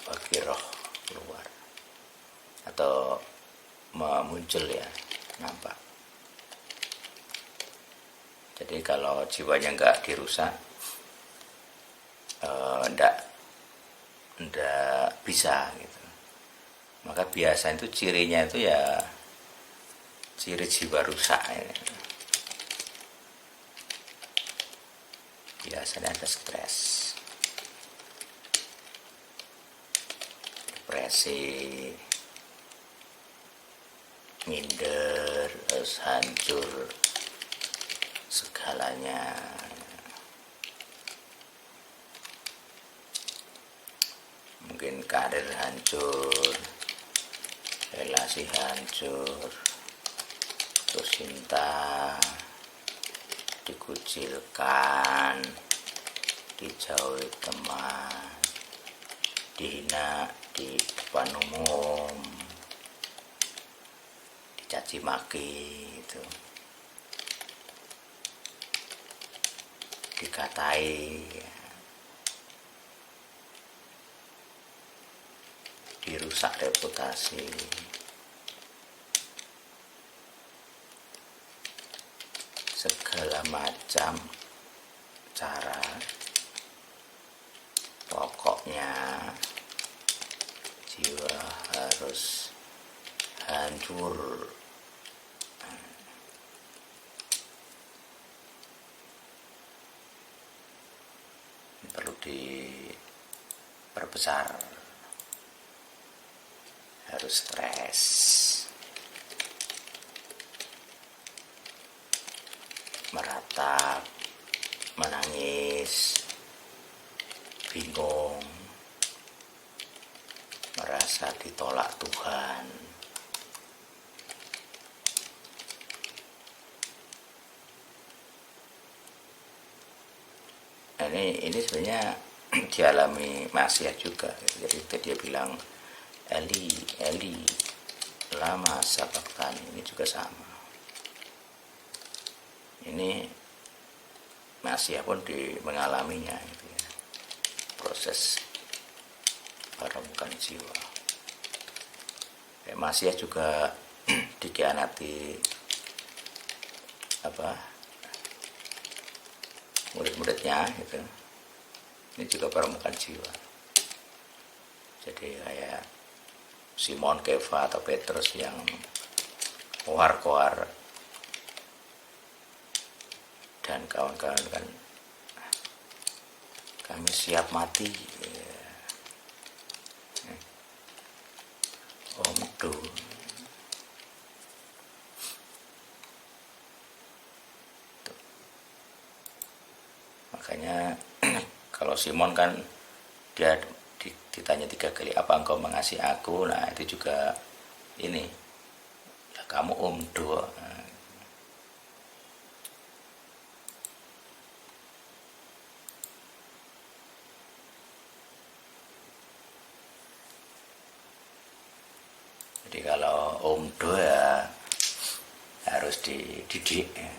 Speaker 1: bagi roh keluar atau muncul ya, nampak. Jadi kalau jiwanya nggak dirusak, ndak bisa gitu. Maka biasa itu cirinya itu ya ciri jiwa rusak ya. Biasanya ada stres, depresi, minder, terus hancur segalanya. Mungkin karir hancur, relasi hancur, terus cinta dikucilkan, dijauhi teman, dihina di depan umum, dicaci maki itu, dikatai, dirusak reputasi. Segala macam cara, pokoknya jiwa harus hancur. Perlu diperbesar, harus stres, meratap, menangis, bingung, merasa ditolak Tuhan, ini sebenarnya dialami maksiat juga. Jadi dia bilang Eli Eli lama sabaktan, ini juga sama. Ini maksiat pun mengalaminya gitu ya. Proses peremukan jiwa. Maksiat juga dikhianati murid-muridnya gitu. Ini juga peremukan jiwa. Jadi kayak Simon Keva atau Petrus yang koar-koar dan kawan-kawan kan, kami siap mati. Omdo. Makanya kalau Simon kan dia ditanya 3 kali, apa engkau mengasihi aku? Nah itu juga ini, ya kamu omdo. Jadi kalau omdo ya harus dididik. Ya.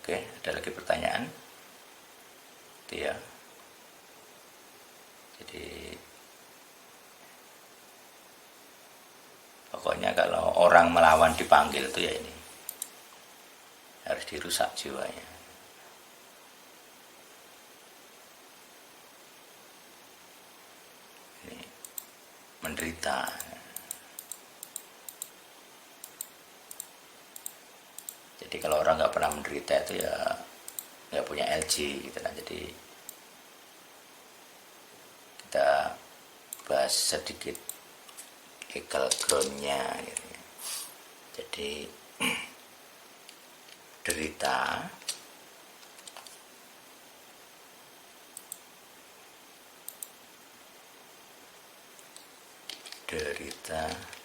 Speaker 1: Oke, ada lagi pertanyaan? Itu ya. Jadi pokoknya kalau orang melawan dipanggil itu ya ini harus dirusak jiwanya. Ini menderita. Jadi kalau orang nggak pernah menderita itu ya nggak punya LG gitu kan. Jadi kita bahas sedikit legal groundnya gitu. Jadi derita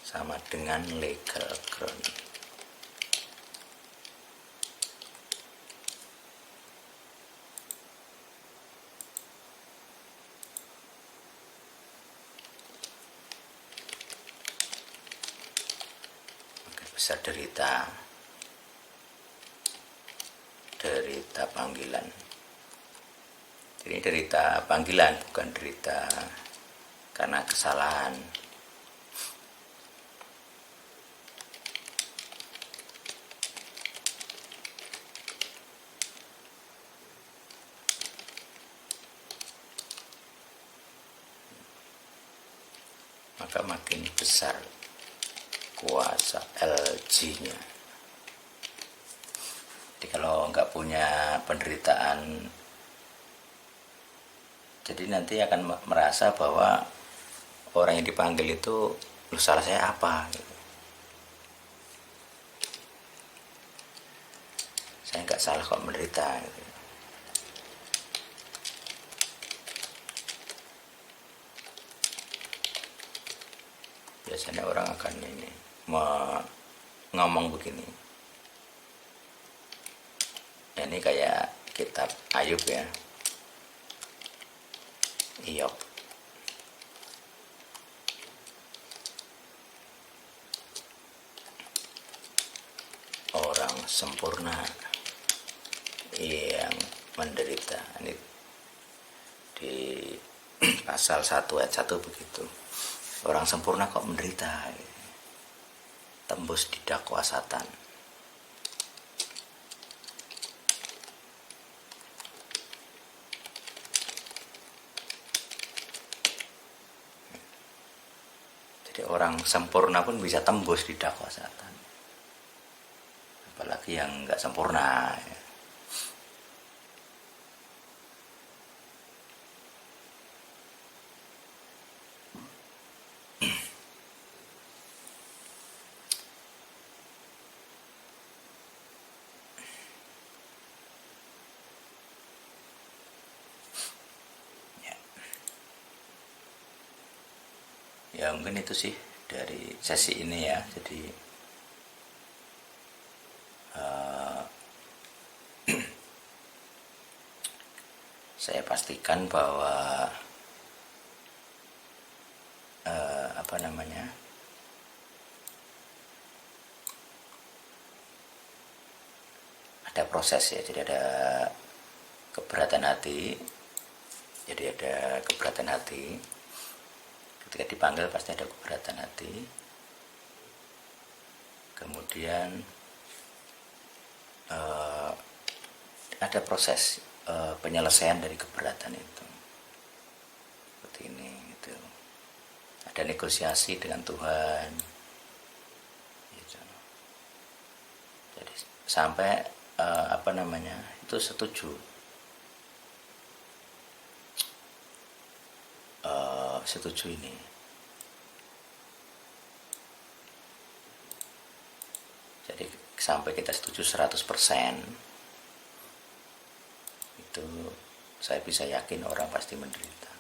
Speaker 1: sama dengan legal ground. Besar derita panggilan. Jadi derita panggilan, bukan derita karena kesalahan. Maka makin besar kuasa LG-nya. Jadi kalau nggak punya penderitaan, jadi nanti akan merasa bahwa orang yang dipanggil itu, lu salah saya apa? Gitu. Saya nggak salah kok menderita. Gitu. Biasanya orang akan ini ngomong begini. Ini kayak kitab Ayub ya. Iyop. Orang sempurna yang menderita. Ini di pasal 1 ayat 1 begitu. Orang sempurna kok menderita. Tembus didakwa Satan. Jadi orang sempurna pun bisa tembus didakwa Satan. Apalagi yang nggak sempurna. Ya. Ya mungkin itu sih dari sesi ini ya. Jadi saya pastikan bahwa apa namanya, ada proses ya. Jadi ada keberatan hati. Jadi ada keberatan hati. Ketika dipanggil pasti ada keberatan hati. Kemudian ada proses penyelesaian dari keberatan itu. Seperti ini gitu. Ada negosiasi dengan Tuhan. Gitu. Jadi sampai apa namanya, itu setuju. Setuju ini. Jadi sampai kita setuju 100%, itu saya bisa yakin orang pasti menderita.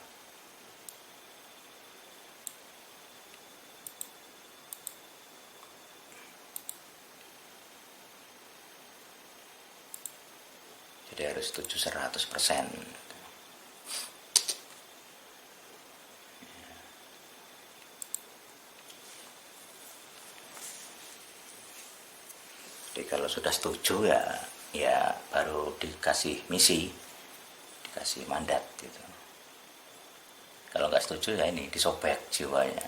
Speaker 1: Jadi harus setuju 100%. Jadi kalau sudah setuju ya baru dikasih misi, dikasih mandat gitu. Kalau nggak setuju ya ini disobek jiwanya,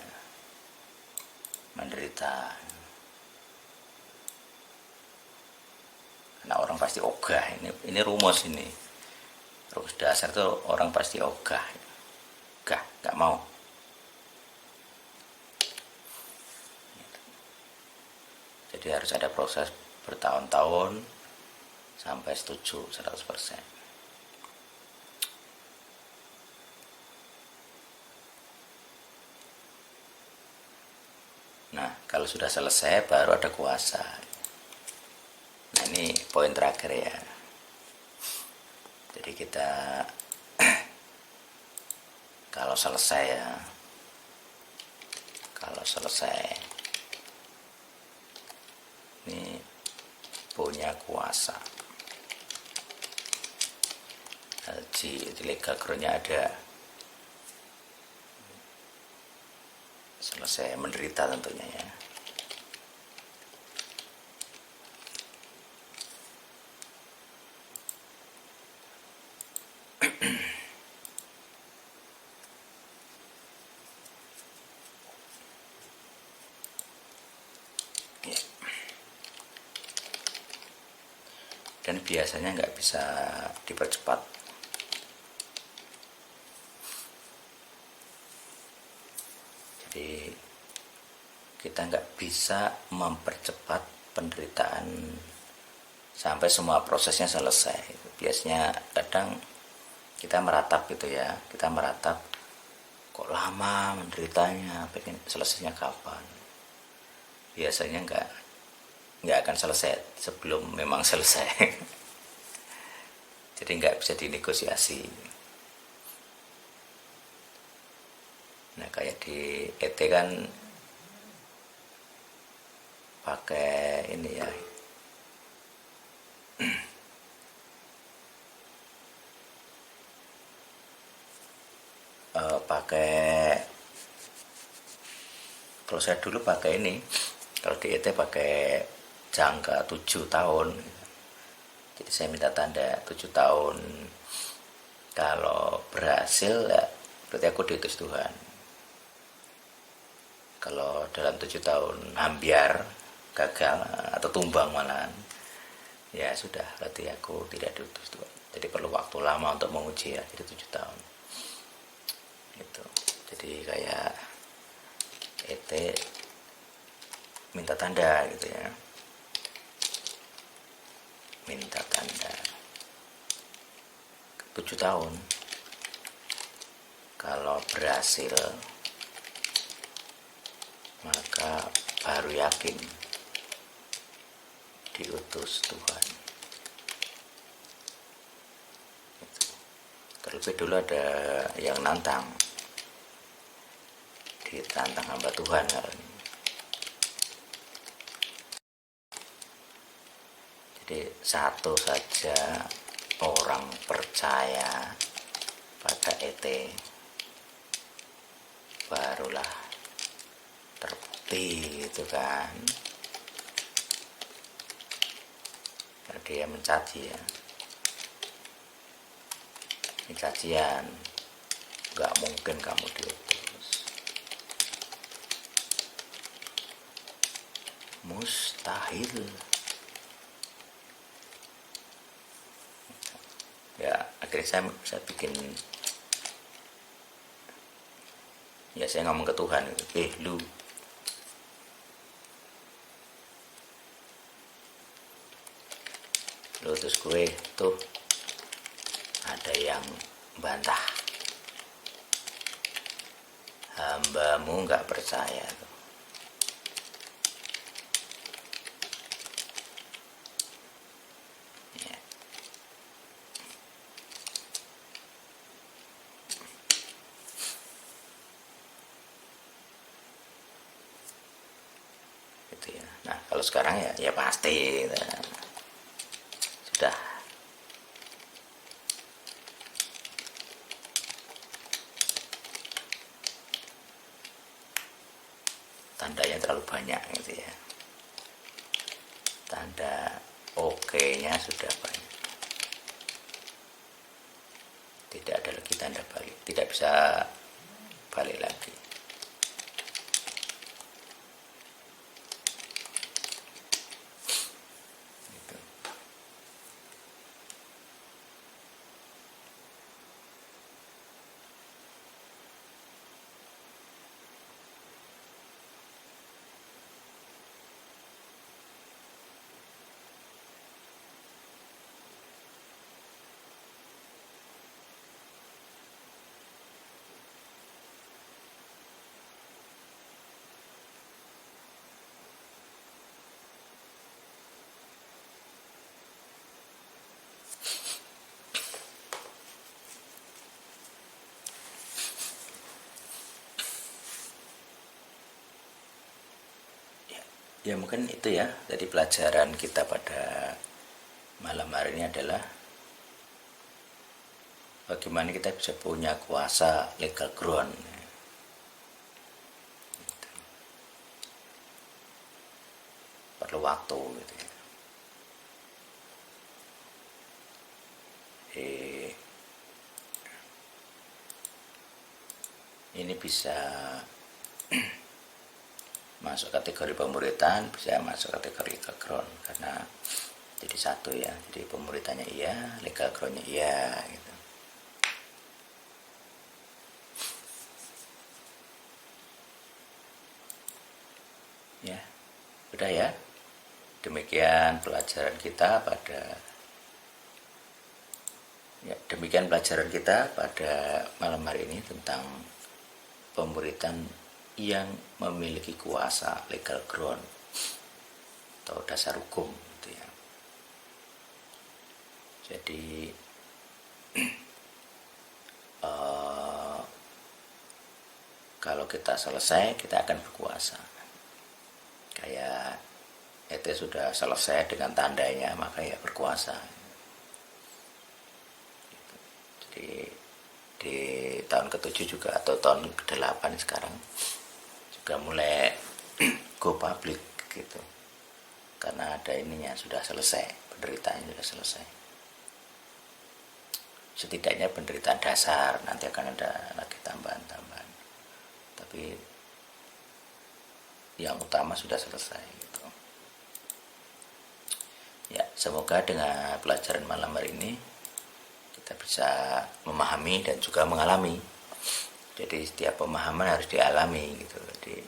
Speaker 1: menderita. Karena orang pasti ogah, ini rumus ini. Rumus dasar tuh orang pasti ogah, nggak mau. Jadi harus ada proses bertahun-tahun sampai setuju 100%. Nah, kalau sudah selesai baru ada kuasa. Nah, ini poin terakhir ya. Jadi kita kalau selesai ini punya kuasa. Di lega groundnya ada. Selesai menderita tentunya ya. Dan biasanya nggak bisa dipercepat. Jadi kita nggak bisa mempercepat penderitaan sampai semua prosesnya selesai. Biasanya kadang kita meratap gitu ya, kita meratap kok lama menderitanya, pengen selesainya kapan. Biasanya nggak akan selesai sebelum memang selesai. Jadi nggak bisa dinegosiasi. Nah kayak di ET kan pakai ini ya, pakai, kalau saya dulu pakai ini, kalau di ET pakai jangka 7 tahun. Jadi saya minta tanda 7 tahun. Kalau berhasil ya berarti aku diutus Tuhan. Kalau dalam 7 tahun ambiar, gagal atau tumbang malahan, ya sudah, berarti aku tidak diutus Tuhan. Jadi perlu waktu lama untuk menguji ya, jadi 7 tahun. Gitu. Jadi kayak ET minta tanda gitu ya. Minta tanda 7 tahun. Kalau berhasil maka baru yakin diutus Tuhan. Terlebih dulu ada yang nantang, ditantang hamba Tuhan kalau ini. Jadi satu saja orang percaya pada ET barulah terbukti itu kan. Dia mencaci ya, ini cacian, nggak mungkin kamu diutus, mustahil ya. Akhirnya saya bikin ya, saya ngomong ke Tuhan, lu terus gue tuh ada yang bantah, hambamu nggak percaya tuh. Ya. Gitu ya. Nah kalau sekarang ya pasti sudah. Tandanya terlalu banyak gitu ya. Tanda oke-nya sudah banyak. Tidak ada lagi tanda balik, tidak bisa balik lagi. Gitu. Ya mungkin itu ya, jadi pelajaran kita pada malam hari ini adalah bagaimana kita bisa punya kuasa legal ground. Gitu. Perlu waktu gitu ya. Ini bisa masuk kategori pemuritan, bisa masuk kategori legal ground karena jadi satu ya. Jadi pemuritannya iya, legal groundnya iya gitu. Ya, udah ya. Demikian pelajaran kita pada malam hari ini tentang pemuritan yang memiliki kuasa legal ground atau dasar hukum gitu ya. Jadi kalau kita selesai, kita akan berkuasa. Kayak ET sudah selesai dengan tandanya, maka ya berkuasa. Jadi di tahun ke-7 juga atau tahun ke-8 sekarang juga mulai go public gitu, karena ada ininya sudah selesai, penderitaannya sudah selesai. Setidaknya penderitaan dasar, nanti akan ada lagi tambahan-tambahan, tapi yang utama sudah selesai gitu. Ya, semoga dengan pelajaran malam hari ini kita bisa memahami dan juga mengalami. Jadi setiap pemahaman harus dialami gitu. Jadi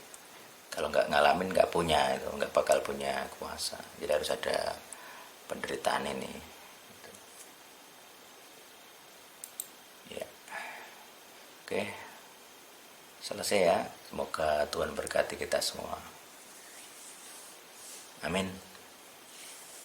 Speaker 1: kalau nggak ngalamin nggak punya itu, nggak bakal punya kuasa. Jadi harus ada penderitaan ini. Gitu. Ya, oke, selesai ya. Semoga Tuhan berkati kita semua. Amin.